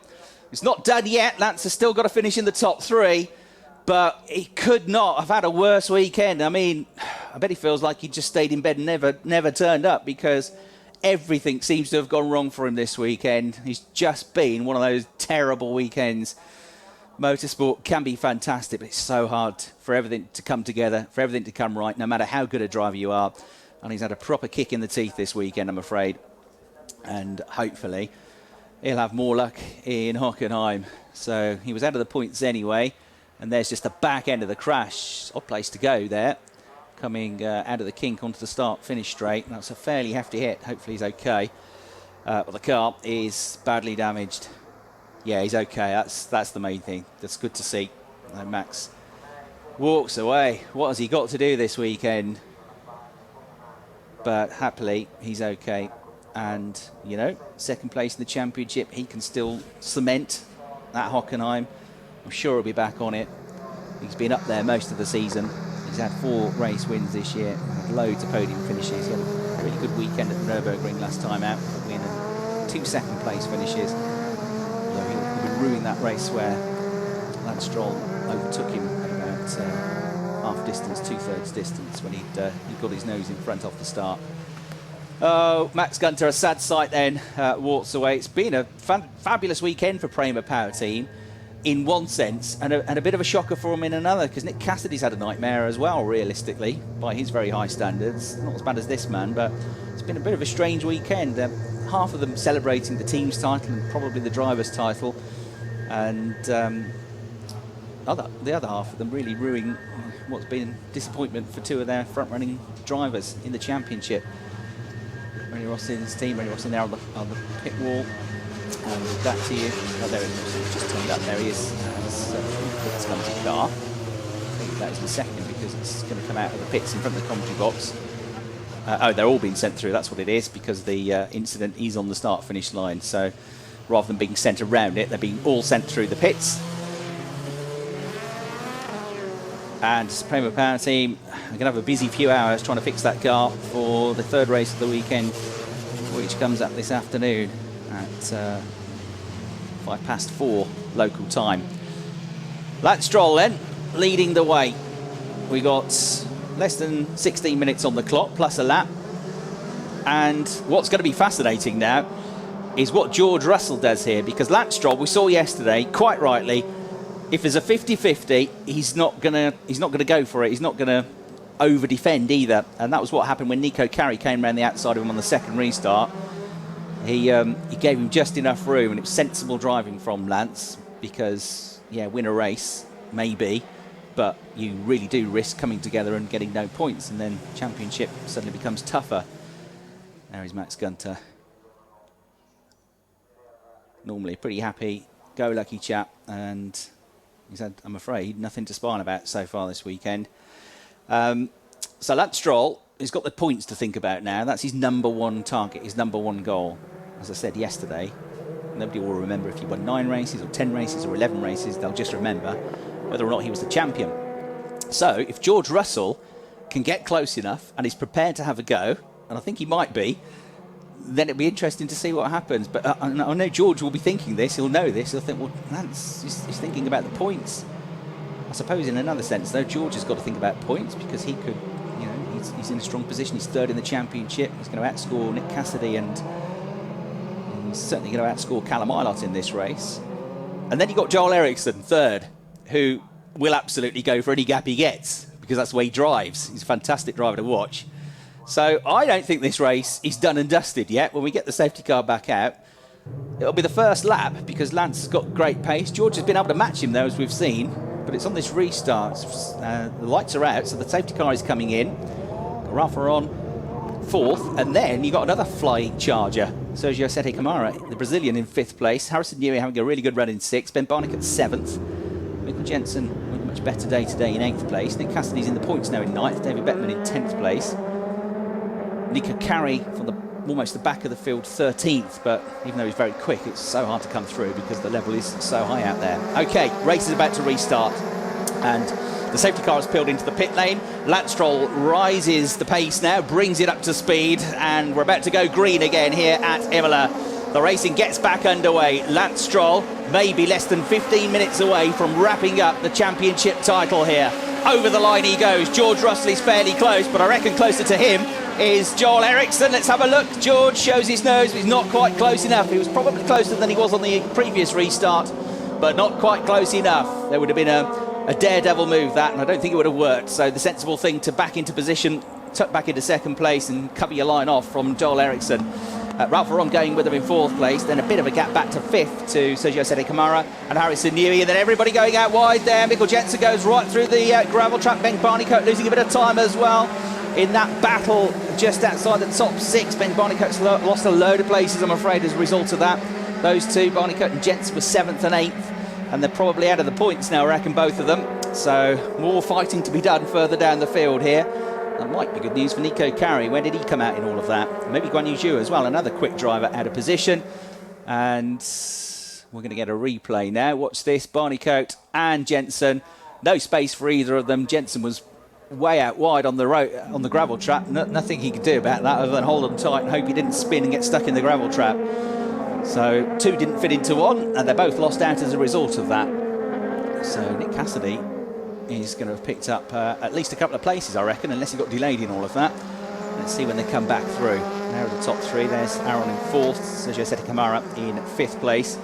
It's not done yet. Lance has still got to finish in the top 3. But he could not have had a worse weekend. I mean, I bet he feels like he just stayed in bed and never turned up, because everything seems to have gone wrong for him this weekend. He's just been one of those terrible weekends. Motorsport can be fantastic, but it's so hard for everything to come together, for everything to come right, no matter how good a driver you are. And he's had a proper kick in the teeth this weekend, I'm afraid. And hopefully he'll have more luck in Hockenheim. So he was out of the points anyway. And there's just the back end of the crash. Odd place to go there. Coming out of the kink onto the start-finish straight. That's a fairly hefty hit. Hopefully he's okay. But the car is badly damaged. Yeah, he's okay. That's the main thing. That's good to see. And Max walks away. What has he got to do this weekend? But happily, he's okay. And, you know, 2nd place in the championship. He can still cement that Hockenheim. I'm sure he'll be back on it. He's been up there most of the season. He's had 4 race wins this year. Had loads of podium finishes. He had a really good weekend at the Nürburgring last time out. Winning 2 2nd place finishes. Although he would ruin that race where Lance Stroll overtook him at about half distance, 2/3 distance, when he got his nose in front off the start. Oh, Max Gunter, a sad sight then, walks away. It's been a fabulous weekend for Prema Power Team in one sense, and a bit of a shocker for him in another, because Nick Cassidy's had a nightmare as well, realistically, by his very high standards. Not as bad as this man, but it's been a bit of a strange weekend. Half of them celebrating the team's title and probably the driver's title, and the other half of them really ruining what's been disappointment for 2 of their front-running drivers in the championship. Rennie Rossin's team, Rennie Rossin there on the pit wall. Back to you. Oh, there he is. Just turned up. There he is. It's come to the car. I think that is the 2nd, because it's going to come out of the pits in front of the commentary box. Oh, they're all being sent through. That's what it is, because the incident is on the start-finish line. So rather than being sent around it, they're being all sent through the pits. And Prema Power Team are going to have a busy few hours trying to fix that car for the 3rd race of the weekend, which comes up this afternoon at 4:05 local time. Lance Stroll then, leading the way. We got less than 16 minutes on the clock, plus a lap. And what's going to be fascinating now is what George Russell does here, because Lance Stroll, we saw yesterday, quite rightly, if there's a 50-50, he's not gonna go for it. He's not gonna over-defend either. And that was what happened when Nico Carey came around the outside of him on the 2nd restart. He gave him just enough room, and it was sensible driving from Lance, because, yeah, win a race, maybe, but you really do risk coming together and getting no points, and then championship suddenly becomes tougher. There is Max Gunter. Normally a pretty happy, go-lucky chap, and he's had, I'm afraid, nothing to spine about so far this weekend. So Lance Stroll, he's got the points to think about now. That's his #1 target, his #1 goal. As I said yesterday, nobody will remember if he won 9 races or 10 races or 11 races. They'll just remember whether or not he was the champion. So if George Russell can get close enough and is prepared to have a go, and I think he might be, then it'll be interesting to see what happens. But I know George will be thinking this. He'll know this. He'll think, well, Lance is thinking about the points. I suppose in another sense, though, George has got to think about points, because he could, you know, he's in a strong position. He's 3rd in the championship. He's going to outscore Nick Cassidy, and he's certainly going to outscore Callum Ilott in this race. And then you've got Joel Eriksson, 3rd, who will absolutely go for any gap he gets, because that's the way he drives. He's a fantastic driver to watch. So I don't think this race is done and dusted yet. When we get the safety car back out, it'll be the first lap, because Lance has got great pace. George has been able to match him, though, as we've seen. But it's on this restart. The lights are out, so the safety car is coming in. Rafa on, 4th, and then you got another flying charger. Sergio Sete Camara, the Brazilian, in 5th place. Harrison Newey having a really good run in 6th. Ben Barnick at 7th. Mikkel Jensen with a much better day today in 8th place. Nick Cassidy's in the points now in 9th. David Bettman in 10th place. Nico Carey from almost the back of the field, 13th, but even though he's very quick, it's so hard to come through because the level is so high out there. Okay, race is about to restart, and the safety car has peeled into the pit lane. Lance Stroll rises the pace now, brings it up to speed, and we're about to go green again here at Imola. The racing gets back underway. Lance Stroll may be less than 15 minutes away from wrapping up the championship title here. Over the line he goes. George Russell is fairly close, but I reckon closer to him is Joel Eriksson. Let's have a look. George shows his nose, but he's not quite close enough. He was probably closer than he was on the previous restart, but not quite close enough. There would have been a daredevil move, that, and I don't think it would have worked. So the sensible thing to back into position, tuck back into 2nd place and cover your line off from Joel Eriksson. Ralph Veron going with him in 4th place, then a bit of a gap back to 5th to Sergio Sete Camara and Harrison Newey, and then everybody going out wide there. Mikkel Jensen goes right through the gravel trap. Ben Barnicoat losing a bit of time as well in that battle just outside the top 6. Ben Barnicoat's lost a load of places, I'm afraid, as a result of that. Those two, Barnicoat and Jensen, were 7th and 8th, and they're probably out of the points now, I reckon, both of them. So more fighting to be done further down the field here. That might be good news for Nico Carey. Where did he come out in all of that? Maybe Guan Yu Zhu as well, another quick driver out of position. And we're going to get a replay now. Watch this, Barnicoat and Jensen. No space for either of them. Jensen was way out wide on the on the gravel trap. Nothing he could do about that other than hold on tight and hope he didn't spin and get stuck in the gravel trap. So 2 didn't fit into 1, and they both lost out as a result of that. So Nick Cassidy is going to have picked up at least a couple of places, I reckon, unless he got delayed in all of that. Let's see when they come back through. There are the top 3. There's Aaron in 4th, Sergio Sete Camara in 5th place.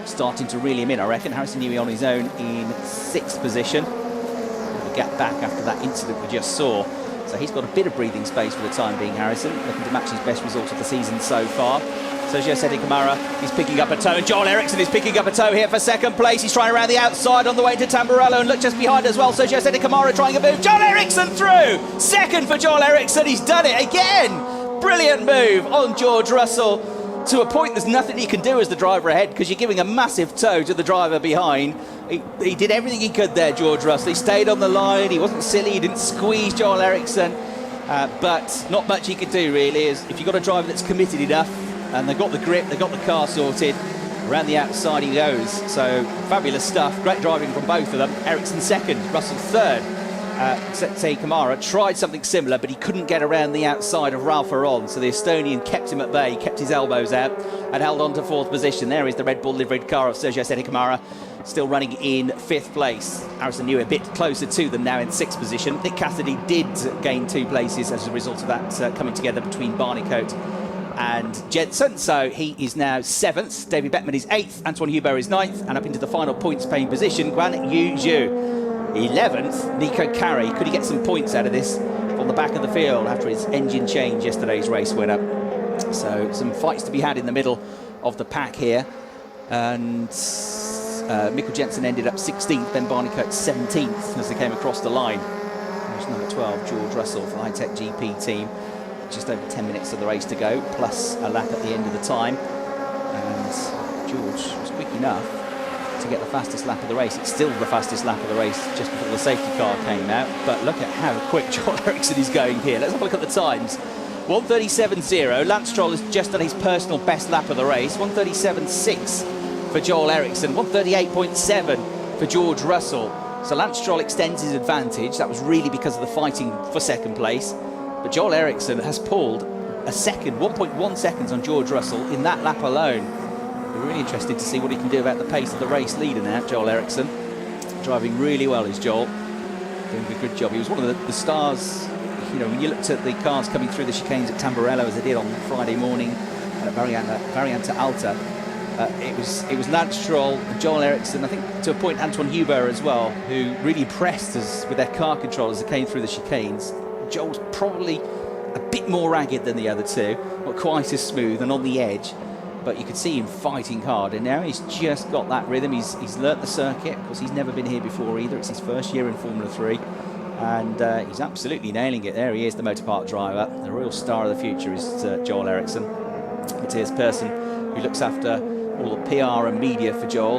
Starting to reel him in, I reckon. Harrison Newey on his own in 6th position. A gap back after that incident we just saw. So he's got a bit of breathing space for the time being, Harrison, looking to match his best result of the season so far. Sergio Sete Camara is picking up a toe, and Joel Eriksson is picking up a toe here for 2nd place. He's trying around the outside on the way to Tamburello, and look just behind as well. Sergio Sete Camara trying a move. Joel Eriksson through! 2nd for Joel Eriksson. He's done it again! Brilliant move on George Russell. To a point, there's nothing he can do as the driver ahead because you're giving a massive toe to the driver behind. He did everything he could there, George Russell. He stayed on the line. He wasn't silly. He didn't squeeze Joel Eriksson. But not much he could do, really, is if you've got a driver that's committed enough and they've got the grip, they've got the car sorted, around the outside he goes. So fabulous stuff. Great driving from both of them. Eriksson 2nd, Russell 3rd. Sete Camara tried something similar, but he couldn't get around the outside of Ralph Veron, so the Estonian kept him at bay, kept his elbows out, and held on to 4th position. There is the Red Bull liveried car of Sergio Sete Camara, still running in 5th place. Harrison Newey a bit closer to them now in 6th position. Nick Cassidy did gain 2 places as a result of that coming together between Barnicoat and Jensen, so he is now 7th. David Bettman is 8th, Antoine Hubert is 9th, and up into the final points paying position, Guan Yu Zhu. 11th, Nico Carey. Could he get some points out of this from the back of the field after his engine change, yesterday's race winner? So some fights to be had in the middle of the pack here. And Mikkel Jensen ended up 16th, Ben Barnicoat 17th as they came across the line. There's number 12, George Russell for the High-Tech GP team. Just over 10 minutes of the race to go, plus a lap at the end of the time. And George was quick enough to get the fastest lap of the race. It's still the fastest lap of the race just before the safety car came out, but look at how quick Joel Eriksson is going here. Let's have a look at the times. 1:37.0. Lance Stroll has just done his personal best lap of the race. 1:37.6 for Joel Eriksson. 1:38.7 for George Russell. So Lance Stroll extends his advantage. That was really because of the fighting for 2nd place, but Joel Eriksson has pulled a second, 1.1 seconds on George Russell in that lap alone. We're really interested to see what he can do about the pace of the race leader now, Joel Eriksson. Driving really well is Joel. Doing a good job. He was one of the stars, you know, when you looked at the cars coming through the chicanes at Tamburello as they did on Friday morning at Variante Alta. It was Lance Stroll and Joel Eriksson, I think to a point Antoine Hubert as well, who really impressed us with their car control as they came through the chicanes. Joel's probably a bit more ragged than the other two, not quite as smooth and on the edge. But you could see him fighting hard, and now he's just got that rhythm. He's learnt the circuit, because he's never been here before either. It's his first year in Formula 3, And he's absolutely nailing it. There he is, the motor park driver. The real star of the future is Joel Eriksson. Matthias Persson, who looks after all the PR and media for Joel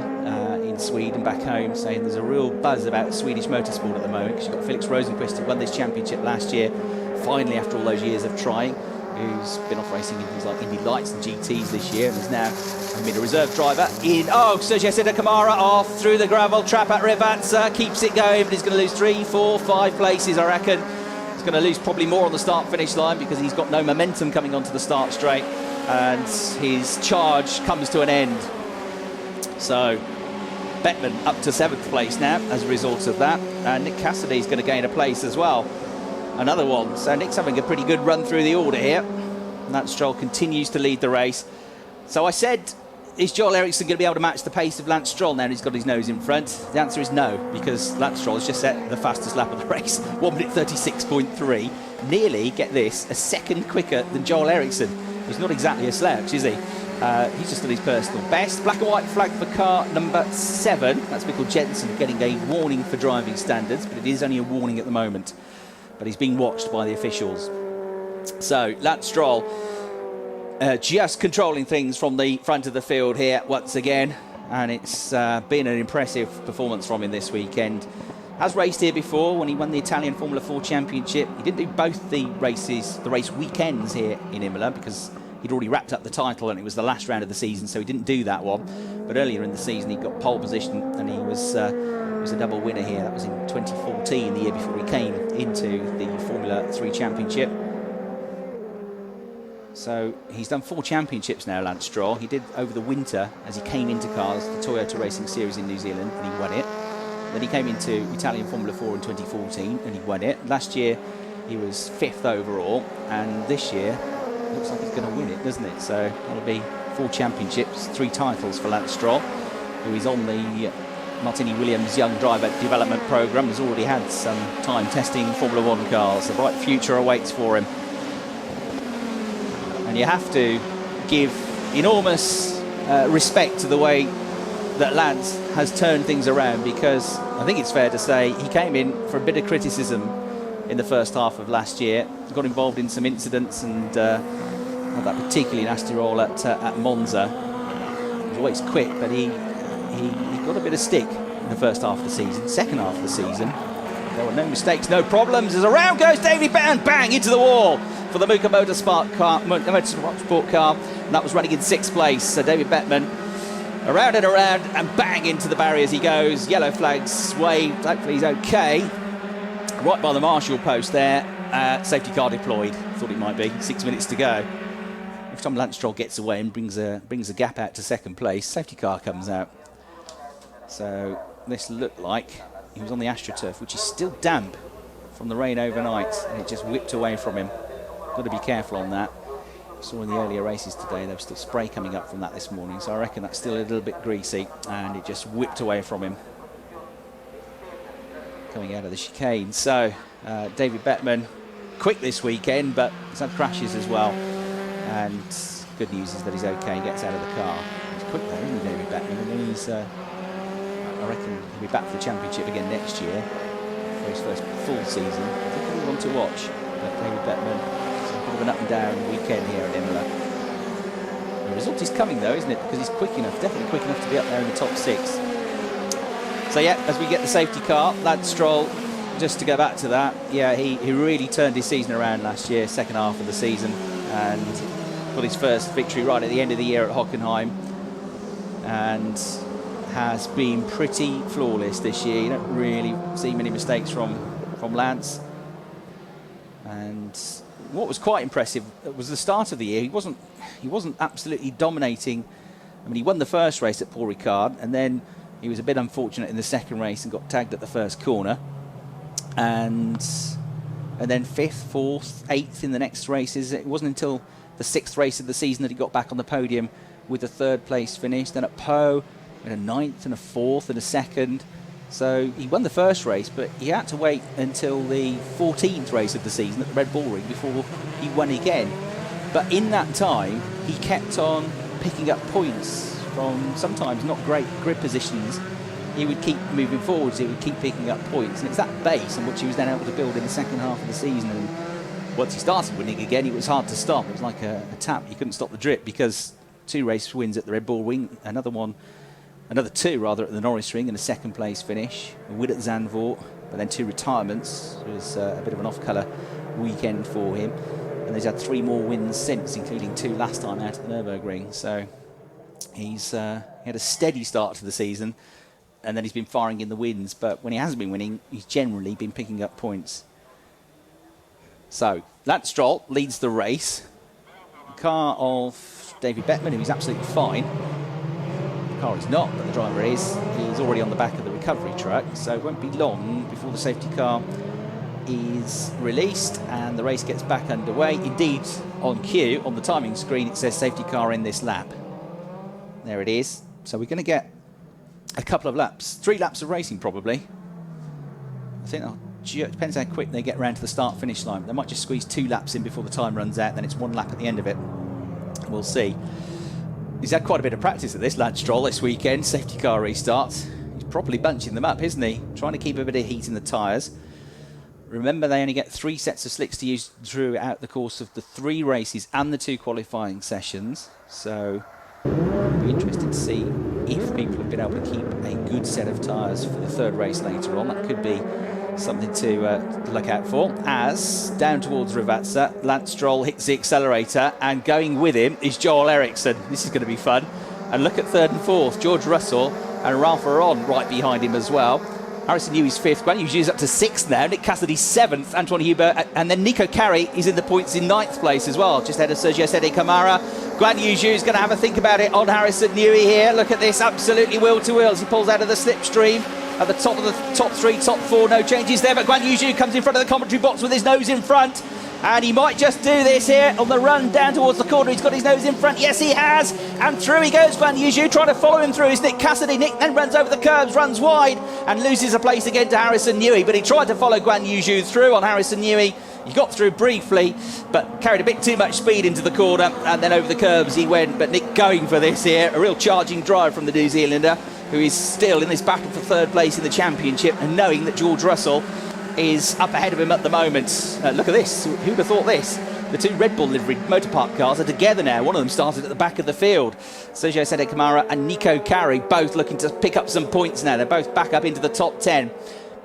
in Sweden, back home, saying there's a real buzz about Swedish motorsport at the moment, because you've got Felix Rosenqvist, who won this championship last year, finally after all those years of trying, who's been off racing in things like Indy Lights and GTs this year, and is now been a reserve driver in. Oh, Sergio Sida Kamara off through the gravel trap at Rivazza, keeps it going, but he's going to lose 3, 4, 5 places, I reckon. He's going to lose probably more on the start-finish line because he's got no momentum coming onto the start straight, and his charge comes to an end. So Bettman up to 7th place now as a result of that, and Nick Cassidy's going to gain a place as well, another one. So Nick's having a pretty good run through the order here. Lance Stroll continues to lead the race. So I said, is Joel Eriksson going to be able to match the pace of Lance Stroll now he's got his nose in front? The answer is no, because Lance Stroll has just set the fastest lap of the race, 1 minute 36.3, nearly, get this, a second quicker than Joel Eriksson. He's not exactly a slouch, is he? He's just done his personal best. Black and white flag for car number 7. That's Mikkel Jensen getting a warning for driving standards, but it is only a warning at the moment. But he's being watched by the officials. So Lance Stroll just controlling things from the front of the field here once again, and it's been an impressive performance from him this weekend. Has raced here before when he won the Italian Formula 4 Championship. He didn't do both the race weekends here in Imola because he'd already wrapped up the title and it was the last round of the season, so he didn't do that one. But earlier in the season he got pole position and he was a double winner here. That was in 2014, the year before he came into the Formula 3 Championship. So he's done 4 championships now, Lance Stroll. He did over the winter as he came into cars, the Toyota Racing Series in New Zealand, and he won it. Then he came into Italian Formula 4 in 2014 and he won it. Last year he was 5th overall, and this year it looks like he's going to win it, doesn't it? So that'll be 4 championships, 3 titles for Lance Stroll, who is on the Martini Williams Young Driver Development Programme, has already had some time testing Formula 1 cars. A bright future awaits for him. And you have to give enormous respect to the way that Lance has turned things around, because I think it's fair to say he came in for a bit of criticism in the first half of last year, got involved in some incidents and had that particularly nasty roll at Monza. He was always quick, but he got a bit of stick in the first half of the season. Second half of the season, there were no mistakes, no problems. As around goes David Bettman, bang, into the wall for the Muka Motorsport car, and that was running in 6th place. So David Bettman around and bang into the barrier as he goes. Yellow flags waved, hopefully he's okay. Right by the marshal post there, safety car deployed. Thought it might be, 6 minutes to go. Every time Lance Stroll gets away and brings a gap out to 2nd place, safety car comes out. So this looked like he was on the AstroTurf, which is still damp from the rain overnight, and it just whipped away from him. Got to be careful on that. Saw in the earlier races today there was still spray coming up from that this morning, so I reckon that's still a little bit greasy, and it just whipped away from him coming out of the chicane. So David Bettman, quick this weekend, but he's had crashes as well, and good news is that he's okay. He gets out of the car. He's quick though, isn't he, David Bettman? And then he's I reckon he'll be back for the championship again next year for his first full season. I think he'll be one to watch. But David Bettman, it's a bit of an up and down weekend here at Imola. The result is coming though, isn't it? Because he's quick enough, definitely quick enough to be up there in the top 6. So yeah, as we get the safety car, Lance Stroll, just to go back to that, yeah, he really turned his season around last year, second half of the season, and got his first victory right at the end of the year at Hockenheim, and has been pretty flawless this year. You don't really see many mistakes from Lance. And what was quite impressive was the start of the year. He wasn't absolutely dominating. I mean, he won the first race at Paul Ricard, and then he was a bit unfortunate in the second race and got tagged at the first corner. And then 5th, 4th, 8th in the next races. It wasn't until the 6th race of the season that he got back on the podium with a 3rd place finish. Then at Pau, in a 9th and a 4th and a 2nd. So he won the first race, but he had to wait until the 14th race of the season at the Red Bull Ring before he won again. But in that time, he kept on picking up points from sometimes not great grid positions he would keep moving forwards, he would keep picking up points, and it's that base on which he was then able to build in the second half of the season. And once he started winning again, it was hard to stop. It was like a tap. You couldn't stop the drip because 2 race wins at the Red Bull Ring, another 2 rather at the Norris Ring, and a second place finish, a win at Zandvoort, but then 2 retirements. It was a bit of an off-colour weekend for him, and he's had 3 more wins since, including 2 last time out at the Nürburgring. So he's he had a steady start to the season, and then he's been firing in the wins, but when he hasn't been winning, he's generally been picking up points. So Lance Stroll leads the race. The car of David Bettman, who's absolutely fine. The car is not, but the driver is. He's already on the back of the recovery truck, so it won't be long before the safety car is released and the race gets back underway. Indeed, on cue, on the timing screen, it says safety car in this lap. There it is. So we're going to get a couple of laps, 3 laps of racing probably. I think it depends how quick they get round to the start-finish line. They might just squeeze 2 laps in before the time runs out, then it's 1 lap at the end of it. We'll see. He's had quite a bit of practice at this, Lance Stroll, this weekend. Safety car restarts. He's properly bunching them up, isn't he? Trying to keep a bit of heat in the tyres. Remember, they only get 3 sets of slicks to use throughout the course of the 3 races and the 2 qualifying sessions. So it'll be interesting to see if people have been able to keep a good set of tyres for the 3rd race later on. That could be something to look out for. As down towards Ravazza, Lance Stroll hits the accelerator, and going with him is Joel Eriksson. This is going to be fun. And look at 3rd and 4th, George Russell and Ralph Aron right behind him as well. Harrison Newey's 5th, Guan Yu's up to 6th now, Nick Cassidy 7th, Antoine Hubert, and then Nico Carey is in the points in 9th place as well, just ahead of Sergio Sede Camara. Guan Yu is going to have a think about it on Harrison Newey here. Look at this, absolutely wheel to wheel as he pulls out of the slipstream. At the top of the top 3, top 4, no changes there, but Guan Yu comes in front of the commentary box with his nose in front. And he might just do this here on the run down towards the corner. He's got his nose in front. Yes, he has. And through he goes, Guan Yu, trying to follow him through is Nick Cassidy. Nick then runs over the curbs, runs wide, and loses a place again to Harrison Newey. But he tried to follow Guan Yu through on Harrison Newey. He got through briefly, but carried a bit too much speed into the corner, and then over the curbs he went. But Nick going for this here. A real charging drive from the New Zealander, who is still in this battle for 3rd place in the championship, and knowing that George Russell is up ahead of him at the moment. Look at this. Who'd have thought this? The 2 Red Bull liveried motor park cars are together now. One of them started at the back of the field. Sergio Sede Camara and Nico Carey both looking to pick up some points now. They're both back up into the top 10.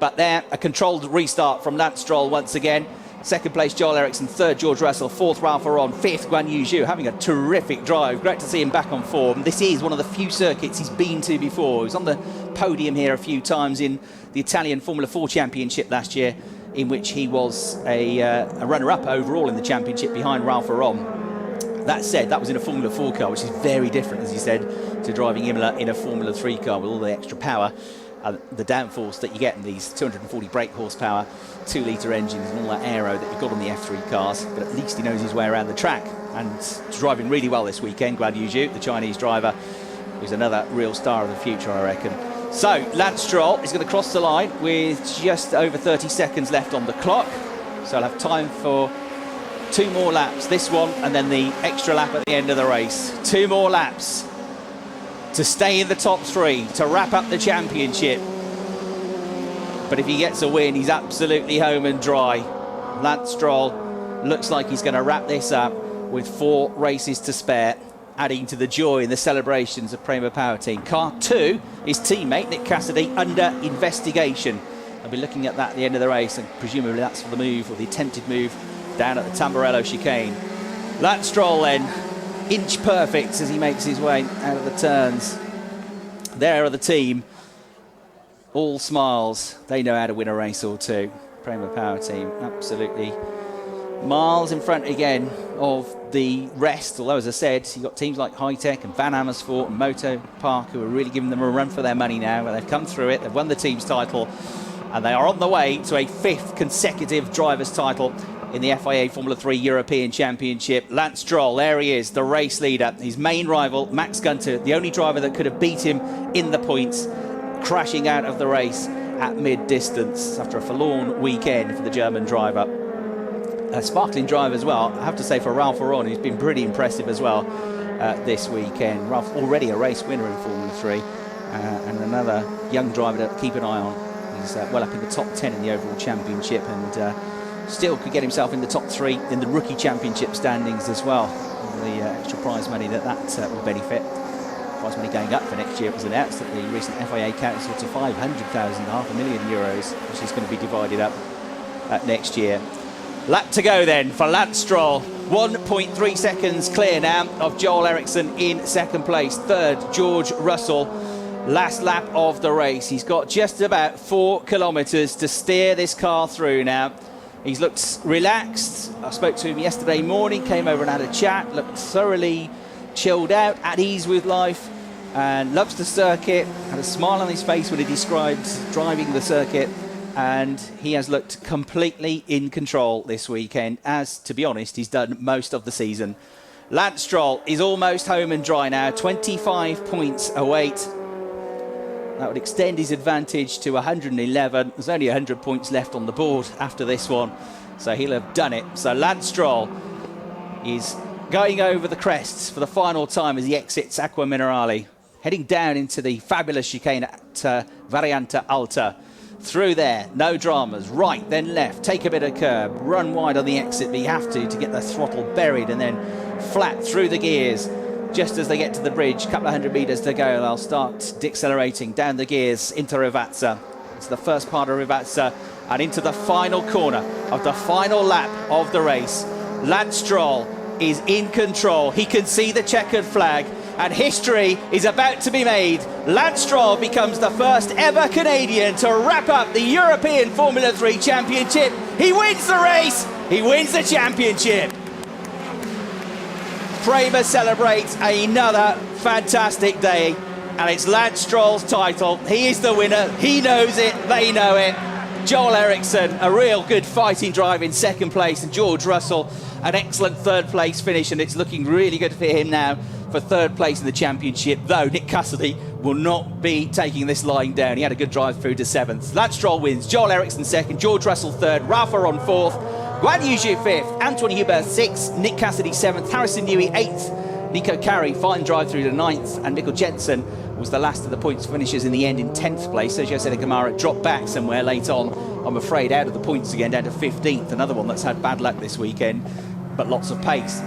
But there, a controlled restart from Lance Stroll once again. 2nd place, Joel Eriksson. 3rd, George Russell. 4th, Ralph Aron. 5th, Guan Yu, having a terrific drive. Great to see him back on form. This is one of the few circuits he's been to before. He was on the podium here a few times in the Italian Formula 4 Championship last year, in which he was a runner-up overall in the championship behind Ralph Aron. That said, that was in a Formula 4 car, which is very different, as he said, to driving Imola in a Formula 3 car with all the extra power, the downforce that you get in these 240 brake horsepower, 2-litre engines and all that aero that you've got on the F3 cars. But at least he knows his way around the track, and driving really well this weekend. Guan Yu, the Chinese driver, who's another real star of the future, I reckon. So Lance Stroll is going to cross the line with just over 30 seconds left on the clock. So I'll have time for 2 more laps, this one and then the extra lap at the end of the race. 2 more laps to stay in the top 3, to wrap up the championship. But if he gets a win, he's absolutely home and dry. Lance Stroll looks like he's going to wrap this up with 4 races to spare, adding to the joy and the celebrations of Prema Power Team. Car 2, his teammate Nick Cassidy, under investigation. I'll be looking at that at the end of the race, and presumably that's for the move, or the attempted move, down at the Tamburello chicane. Lance Stroll then, inch perfect as he makes his way out of the turns. There are the team, all smiles. They know how to win a race or two. Prema Power Team, absolutely miles in front again of the rest. Although, as I said, you've got teams like Hi-Tech and Van Amersfoort and Moto Park who are really giving them a run for their money now. They've come through it, they've won the team's title, and they are on the way to a 5th consecutive driver's title in the FIA Formula 3 European Championship. Lance Stroll, there he is, the race leader. His main rival, Max Gunter, the only driver that could have beat him in the points, crashing out of the race at mid-distance after a forlorn weekend for the German driver. A sparkling drive as well, I have to say, for Ralph Aron, who's been pretty impressive as well this weekend. Ralph, already a race winner in Formula 3, and another young driver to keep an eye on. He's well up in the top 10 in the overall championship, and still could get himself in the top 3 in the rookie championship standings as well. The extra prize money that will benefit. Prize money going up for next year. It was announced at the recent FIA Council to 500,000, €500,000, which is going to be divided up next year. Lap to go then for Lance Stroll. 1.3 seconds clear now of Joel Eriksson in second place. Third, George Russell. Last lap of the race. He's got just about 4 kilometres to steer this car through now. He's looked relaxed. I spoke to him yesterday morning, came over and had a chat, looked thoroughly chilled out, at ease with life, and loves the circuit. Had a smile on his face when he described driving the circuit. And he has looked completely in control this weekend, as, to be honest, he's done most of the season. Lance Stroll is almost home and dry now, 25 points await. That would extend his advantage to 111. There's only 100 points left on the board after this one, so he'll have done it. So Lance Stroll is going over the crests for the final time as he exits Acqua Minerale, heading down into the fabulous chicane at Variante Alta. Through there, no dramas, right then left, take a bit of curb, run wide on the exit, but you have to get the throttle buried, and then flat through the gears. Just as they get to the bridge, a couple of 100 metres to go, they'll start decelerating down the gears into Rivazza. It's the first part of Rivazza, and into the final corner of the final lap of the race. Lance Stroll is in control. He can see the checkered flag, and history is about to be made. Lance Stroll becomes the first ever Canadian to wrap up the European Formula 3 Championship. He wins the race, he wins the championship. Prema celebrates another fantastic day, and it's Lance Stroll's title. He is the winner, he knows it, they know it. Joel Eriksson, a real good fighting drive in second place, and George Russell, an excellent third place finish, and it's looking really good for him now for third place in the championship, though Nick Cassidy will not be taking this lying down. He had a good drive through to 7th. Lance Stroll wins, Joel Eriksson 2nd, George Russell 3rd, Ralph Aron 4th, Guan Yu Zhu 5th, Antoine Hubert 6th, Nick Cassidy 7th, Harrison Newey 8th, Nico Carey fine drive through to 9th, and Mikkel Jensen was the last of the points finishers in the end in 10th place. Sergio Sena dropped back somewhere late on, I'm afraid, out of the points again, down to 15th, another one that's had bad luck this weekend, but lots of pace.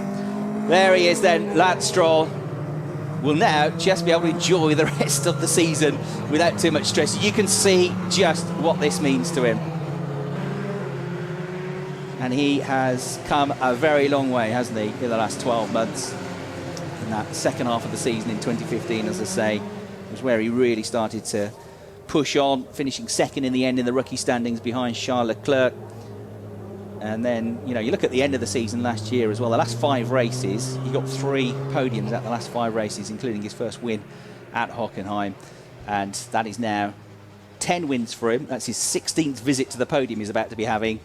There he is then, Lance Stroll will now just be able to enjoy the rest of the season without too much stress. You can see just what this means to him. And he has come a very long way, hasn't he, in the last 12 months. In that second half of the season in 2015, as I say, was where he really started to push on, finishing second in the end in the rookie standings behind Charles Leclerc. And then, you know, you look at the end of the season last year as well, the last 5 races, he got 3 podiums at the last 5 races, including his first win at Hockenheim. And that is now 10 wins for him. That's his 16th visit to the podium he's about to be having.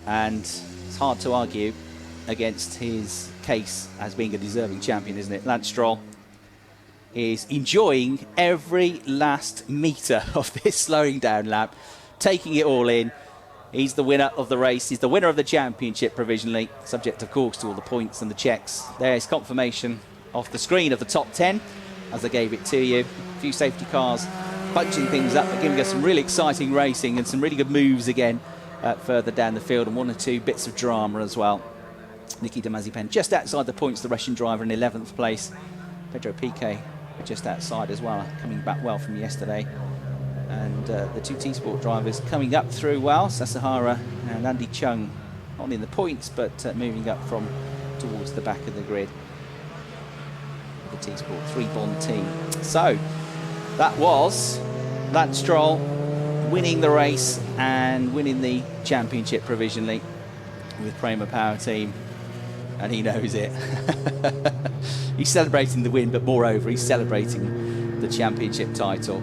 And it's hard to argue against his case as being a deserving champion, isn't it? Lance Stroll is enjoying every last metre of this slowing down lap, taking it all in. He's the winner of the race. He's the winner of the championship provisionally, subject, of course, to all the points and the checks. There's confirmation off the screen of the top 10, as I gave it to you. A few safety cars bunching things up, but giving us some really exciting racing and some really good moves again further down the field, and 1 or 2 bits of drama as well. Nikita Mazepin just outside the points, the Russian driver in 11th place. Pedro Piquet just outside as well, coming back well from yesterday. And the 2 T-Sport drivers coming up through well, Sasahara and Andy Chung not in the points, but moving up from towards the back of the grid. The T-Sport 3 Bond team. So that was Lance Stroll winning the race and winning the championship provisionally with Prema Power Team, and he knows it. He's celebrating the win, but moreover, he's celebrating the championship title.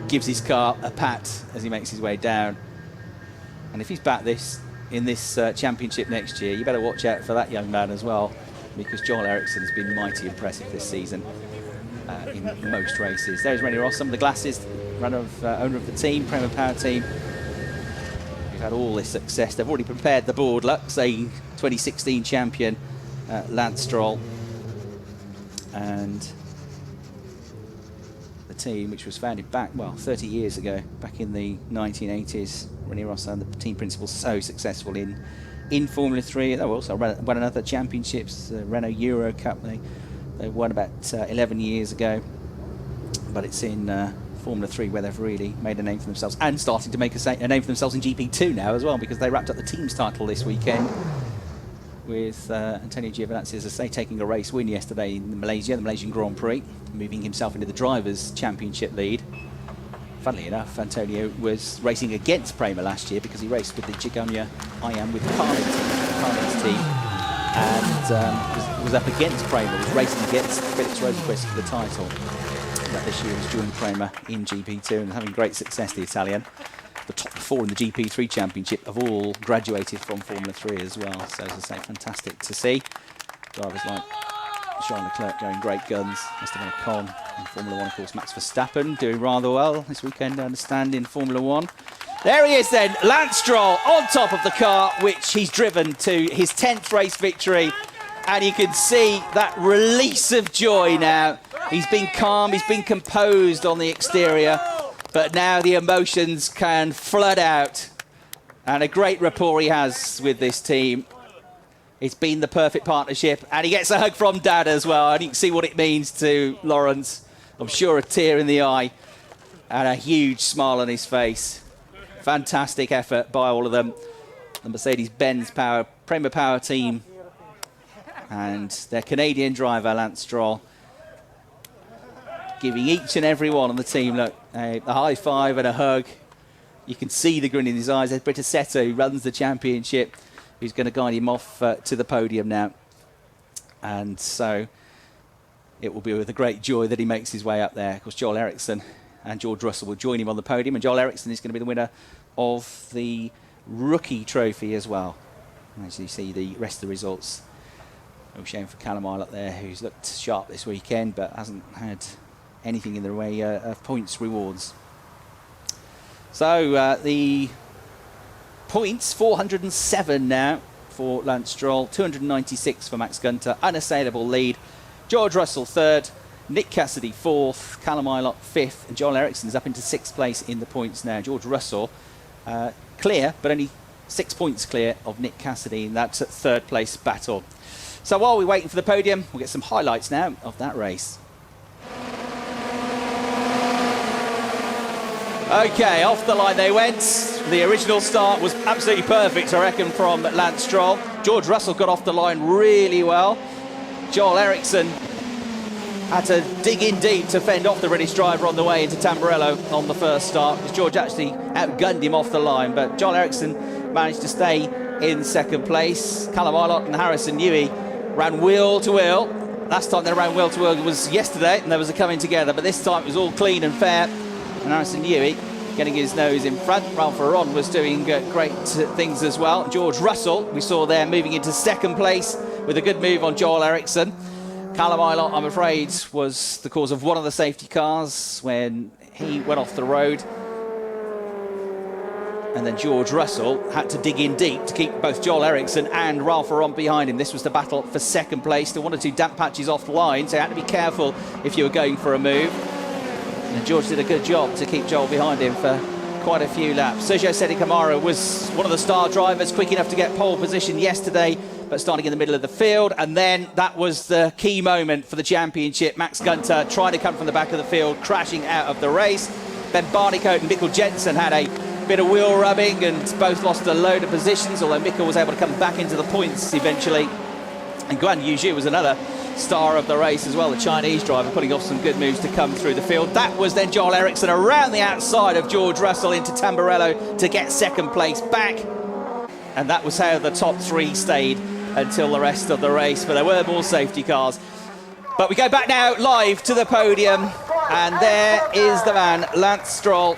Gives his car a pat as he makes his way down. And if he's back in this championship next year, you better watch out for that young man as well, because Joel Eriksson has been mighty impressive this season in most races. There's Rennie Ross, some of the glasses, owner of the team, Prema Power Team. We've had all this success. They've already prepared the board, look, saying 2016 champion Lance Stroll. And the team, which was founded back, well, 30 years ago, back in the 1980s. René Rossin, the team principal, so successful in Formula 3. They also won another championships, the Renault Euro Cup. They won about 11 years ago. But it's in Formula 3 where they've really made a name for themselves, and starting to make a name for themselves in GP2 now as well, because they wrapped up the team's title this weekend with Antonio Giovinazzi, as I say, taking a race win yesterday in Malaysia, the Malaysian Grand Prix, moving himself into the Drivers' Championship lead. Funnily enough, Antonio was racing against Prema last year because he raced with the Gigogna IAM with Carlin's team, and was up against Prema, was racing against Felix Rosenqvist for the title. But this year was joined Prema in GP2 and having great success, the Italian. The top 4 in the GP3 Championship have all graduated from Formula 3 as well. So, as I say, fantastic to see. Drivers like Charles Leclerc going great guns. Esteban Ocon in Formula 1, of course. Max Verstappen doing rather well this weekend, I understand, in Formula 1. There he is then, Lance Stroll on top of the car, which he's driven to his 10th race victory. And you can see that release of joy now. He's been calm, he's been composed on the exterior, but now the emotions can flood out. And a great rapport he has with this team. It's been the perfect partnership, and he gets a hug from Dad as well, and you can see what it means to Lawrence. I'm sure a tear in the eye and a huge smile on his face. Fantastic effort by all of them. The Mercedes-Benz Prema Power team and their Canadian driver, Lance Stroll, giving each and every one on the team, look, a high five and a hug. You can see the grin in his eyes. There's Britassetto, who runs the championship, who's going to guide him off to the podium now. And so it will be with a great joy that he makes his way up there. Of course, Joel Eriksson and George Russell will join him on the podium, and Joel Eriksson is going to be the winner of the rookie trophy as well. As you see the rest of the results, no shame for Callum Ilott there, who's looked sharp this weekend but hasn't had anything in the way of points rewards. So the points, 407 now for Lance Stroll, 296 for Max Günther, unassailable lead. George Russell third, Nick Cassidy fourth, Callum Ilott fifth, and Joel Eriksson's up into sixth place in the points now. George Russell clear, but only 6 points clear of Nick Cassidy, and that's at third place battle. So while we're waiting for the podium, we'll get some highlights now of that race. Okay, off the line they went. The original start was absolutely perfect, I reckon, from Lance Stroll. George Russell got off the line really well. Joel Eriksson had to dig in deep to fend off the British driver on the way into Tamburello on the first start, because George actually outgunned him off the line, but Joel Eriksson managed to stay in second place. Callum Ilott and Harrison Newey ran wheel to wheel. Last time they ran wheel to wheel was yesterday, and there was a coming together, but this time it was all clean and fair. And Harrison Newey getting his nose in front. Ralph Aron was doing great things as well. George Russell, we saw there, moving into second place with a good move on Joel Eriksson. Callum Ilott, I'm afraid, was the cause of one of the safety cars when he went off the road. And then George Russell had to dig in deep to keep both Joel Eriksson and Ralph Aron behind him. This was the battle for second place. Still 1 or 2 damp patches off the line, so you had to be careful if you were going for a move. And George did a good job to keep Joel behind him for quite a few laps. Sergio Sette Camara was one of the star drivers, quick enough to get pole position yesterday, but starting in the middle of the field. And then that was the key moment for the championship. Max Günther trying to come from the back of the field, crashing out of the race. Ben Barnicoat and Mikkel Jensen had a bit of wheel rubbing and both lost a load of positions, although Mikkel was able to come back into the points eventually. And Guan Yuju was another star of the race as well, the Chinese driver, putting off some good moves to come through the field. That was then Joel Eriksson around the outside of George Russell into Tamburello to get second place back. And that was how the top 3 stayed until the rest of the race, but there were more safety cars. But we go back now live to the podium, and there is the man, Lance Stroll.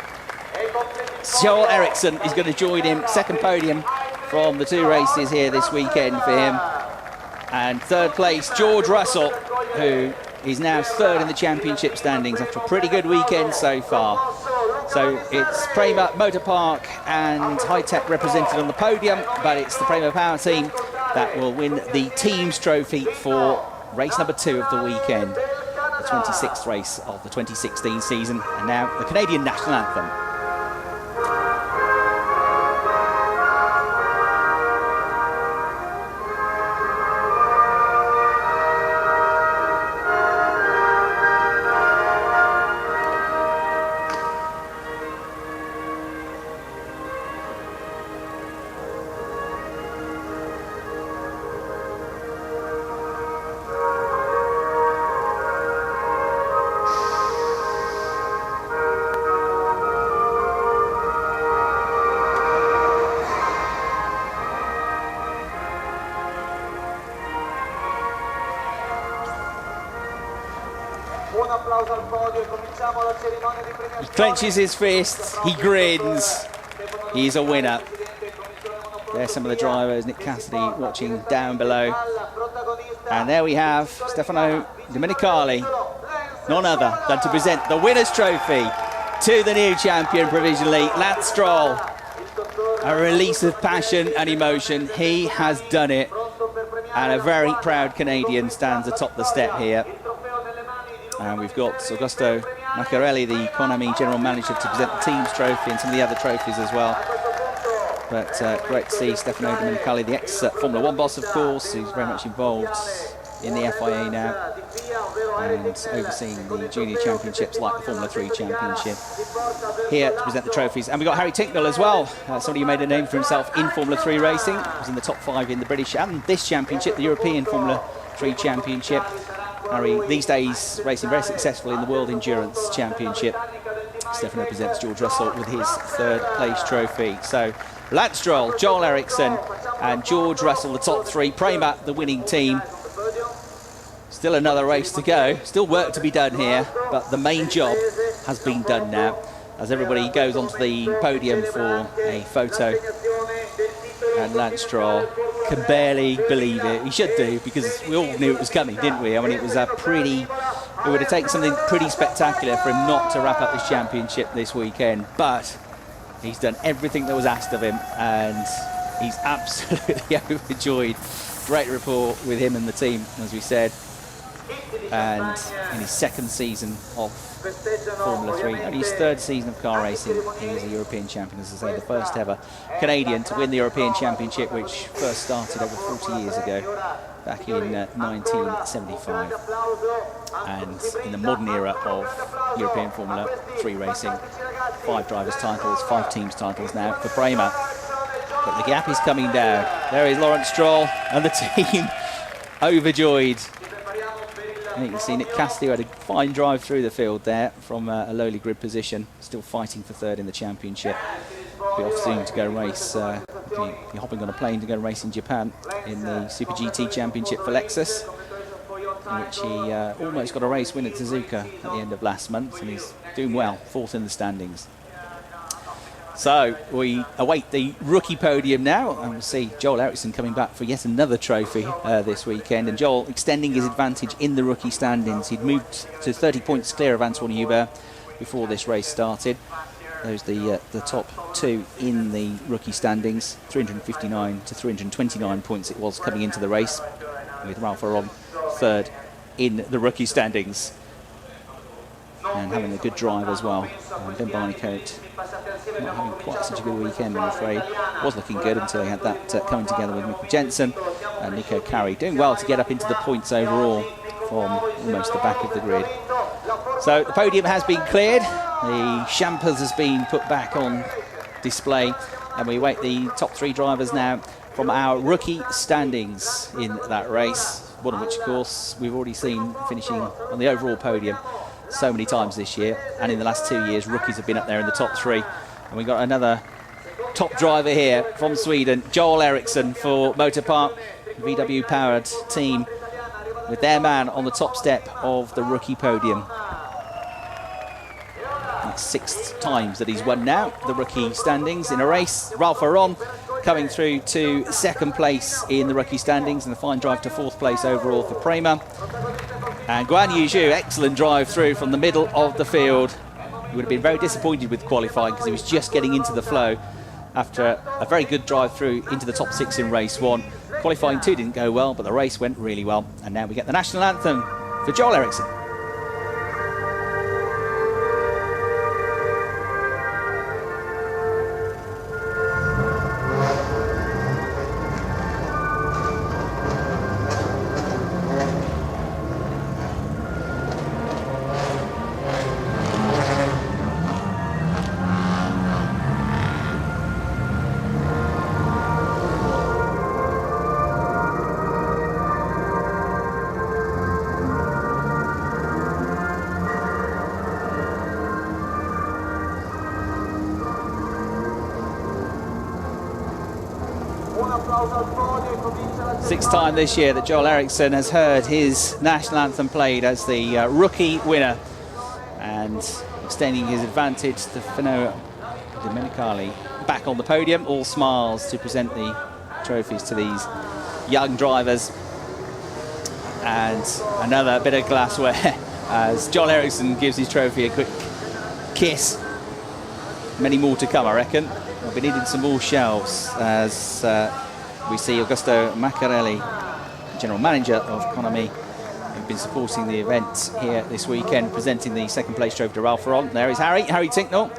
Joel Eriksson is going to join him, second podium from the 2 races here this weekend for him. And third place, George Russell, who is now third in the championship standings after a pretty good weekend so far. So it's Prema Motor Park and High Tech represented on the podium, but it's the Prema Power team that will win the team's trophy for race number 2 of the weekend. The the 26th race of the 2016 season, and now the Canadian national anthem. He clenches his fists, he grins, he's a winner. There's some of the drivers, Nick Cassidy watching down below. And there we have Stefano Domenicali, none other than to present the winner's trophy to the new champion provisionally, Lance Stroll. A release of passion and emotion, he has done it. And a very proud Canadian stands atop the step here. And we've got Augusto Maccarelli, the Konami general manager, to present the team's trophy and some of the other trophies as well. But great to see Stefano Domenicali, the ex-Formula 1 boss, of course, who's very much involved in the FIA now and overseeing the junior championships like the Formula 3 championship, here to present the trophies. And we've got Harry Tincknell as well, somebody who made a name for himself in Formula 3 racing. He was in the top 5 in the British and this championship, the European Formula 3 championship. Harry, these days, racing very successfully in the World Endurance Championship. Stefano presents George Russell with his 3rd place trophy. So, Lance Stroll, Joel Eriksson and George Russell, the top 3. Prema, the winning team. Still another race to go. Still work to be done here, but the main job has been done now as everybody goes onto the podium for a photo. And Lance Stroll can barely believe it. He should do, because we all knew it was coming, didn't we? I mean, it was it would have taken something pretty spectacular for him not to wrap up this championship this weekend. But he's done everything that was asked of him, and he's absolutely overjoyed. Great rapport with him and the team, as we said. And in his 2nd season of Formula 3, only his 3rd season of car racing, he was a European champion, as I say, the first ever Canadian to win the European Championship, which first started over 40 years ago, back in 1975. And in the modern era of European Formula 3 racing, 5 drivers' titles, 5 teams' titles now for Prema. But the gap is coming down. There is Lawrence Stroll and the team overjoyed. And you can see Nick Cassidy had a fine drive through the field there from a lowly grid position, still fighting for 3rd in the championship. Be off soon to go race, be hopping on a plane to go race in Japan in the Super GT Championship for Lexus, in which he almost got a race win at Suzuka at the end of last month, and he's doing well, 4th in the standings. So we await the rookie podium now, and we'll see Joel Eriksson coming back for yet another trophy this weekend. And Joel extending his advantage in the rookie standings. He'd moved to 30 points clear of Antoine Hubert before this race started. Those the top 2 in the rookie standings, 359 to 329 points it was coming into the race, with Ralph Aron 3rd in the rookie standings. And having a good drive as well. Ben Barnicoat not having quite such a good weekend, I'm afraid. Was looking good until he had that coming together with Michael Jensen and Nico Carey. Doing well to get up into the points overall from almost the back of the grid. So the podium has been cleared. The Champers has been put back on display. And we await the top 3 drivers now from our rookie standings in that race. One of which, of course, we've already seen finishing on the overall podium so many times this year, and in the last 2 years rookies have been up there in the top 3. And we've got another top driver here from Sweden, Joel Eriksson for Motorpark, VW powered team, with their man on the top step of the rookie podium. That's 6th times that he's won now the rookie standings in a race. Ralph Aron coming through to 2nd place in the rookie standings, and a fine drive to 4th place overall for Prema. And Guan Yu Zhu, excellent drive through from the middle of the field. He would have been very disappointed with qualifying because he was just getting into the flow after a very good drive through into the top 6 in race 1. Qualifying 2 didn't go well, but the race went really well. And now we get the national anthem for Joel Eriksson. Sixth time this year that Joel Eriksson has heard his national anthem played as the rookie winner, and extending his advantage to Fino Domenicali back on the podium. All smiles to present the trophies to these young drivers. And another bit of glassware as Joel Eriksson gives his trophy a quick kiss. Many more to come, I reckon. We'll be needing some more shelves as we see Augusto Maccarelli, General Manager of Konami, who've been supporting the event here this weekend, presenting the second place trophy to Ralph Lauren. There is Harry Tinknell,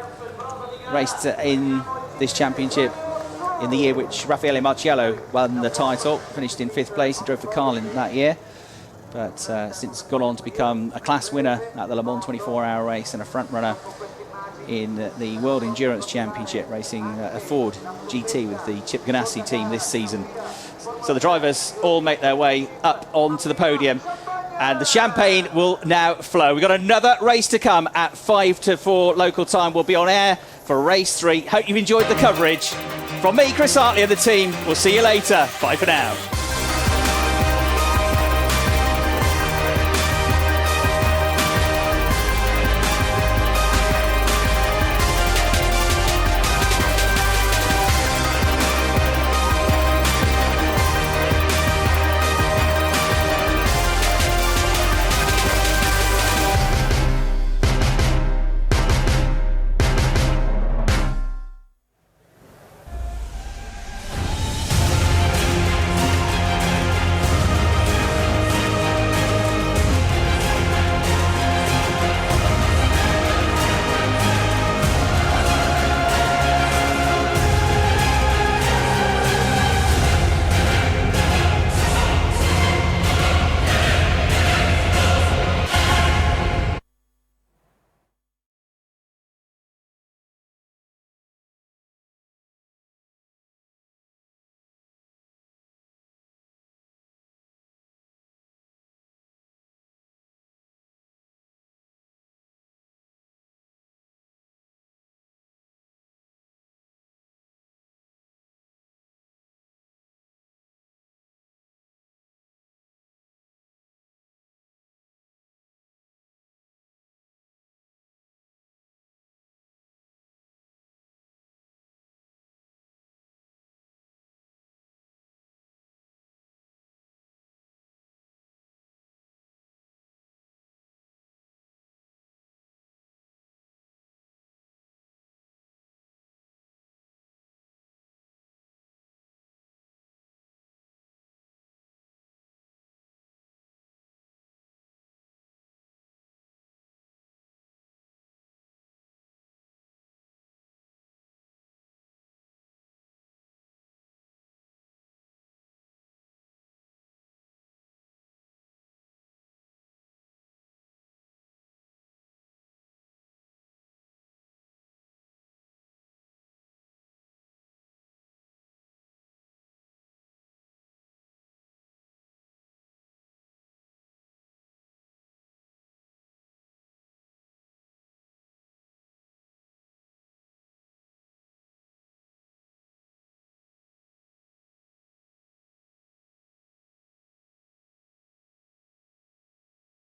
raced in this championship in the year which Raffaele Marciello won the title, finished in 5th place. He drove for Carlin that year, but since gone on to become a class winner at the Le Mans 24-hour race and a front runner in the World Endurance Championship, racing a Ford GT with the Chip Ganassi team this season. So the drivers all make their way up onto the podium, and the champagne will now flow. We've got another race to come at 5 to 4 local time. We'll be on air for race 3. Hope you've enjoyed the coverage. From me, Chris Hartley, and the team, we'll see you later. Bye for now.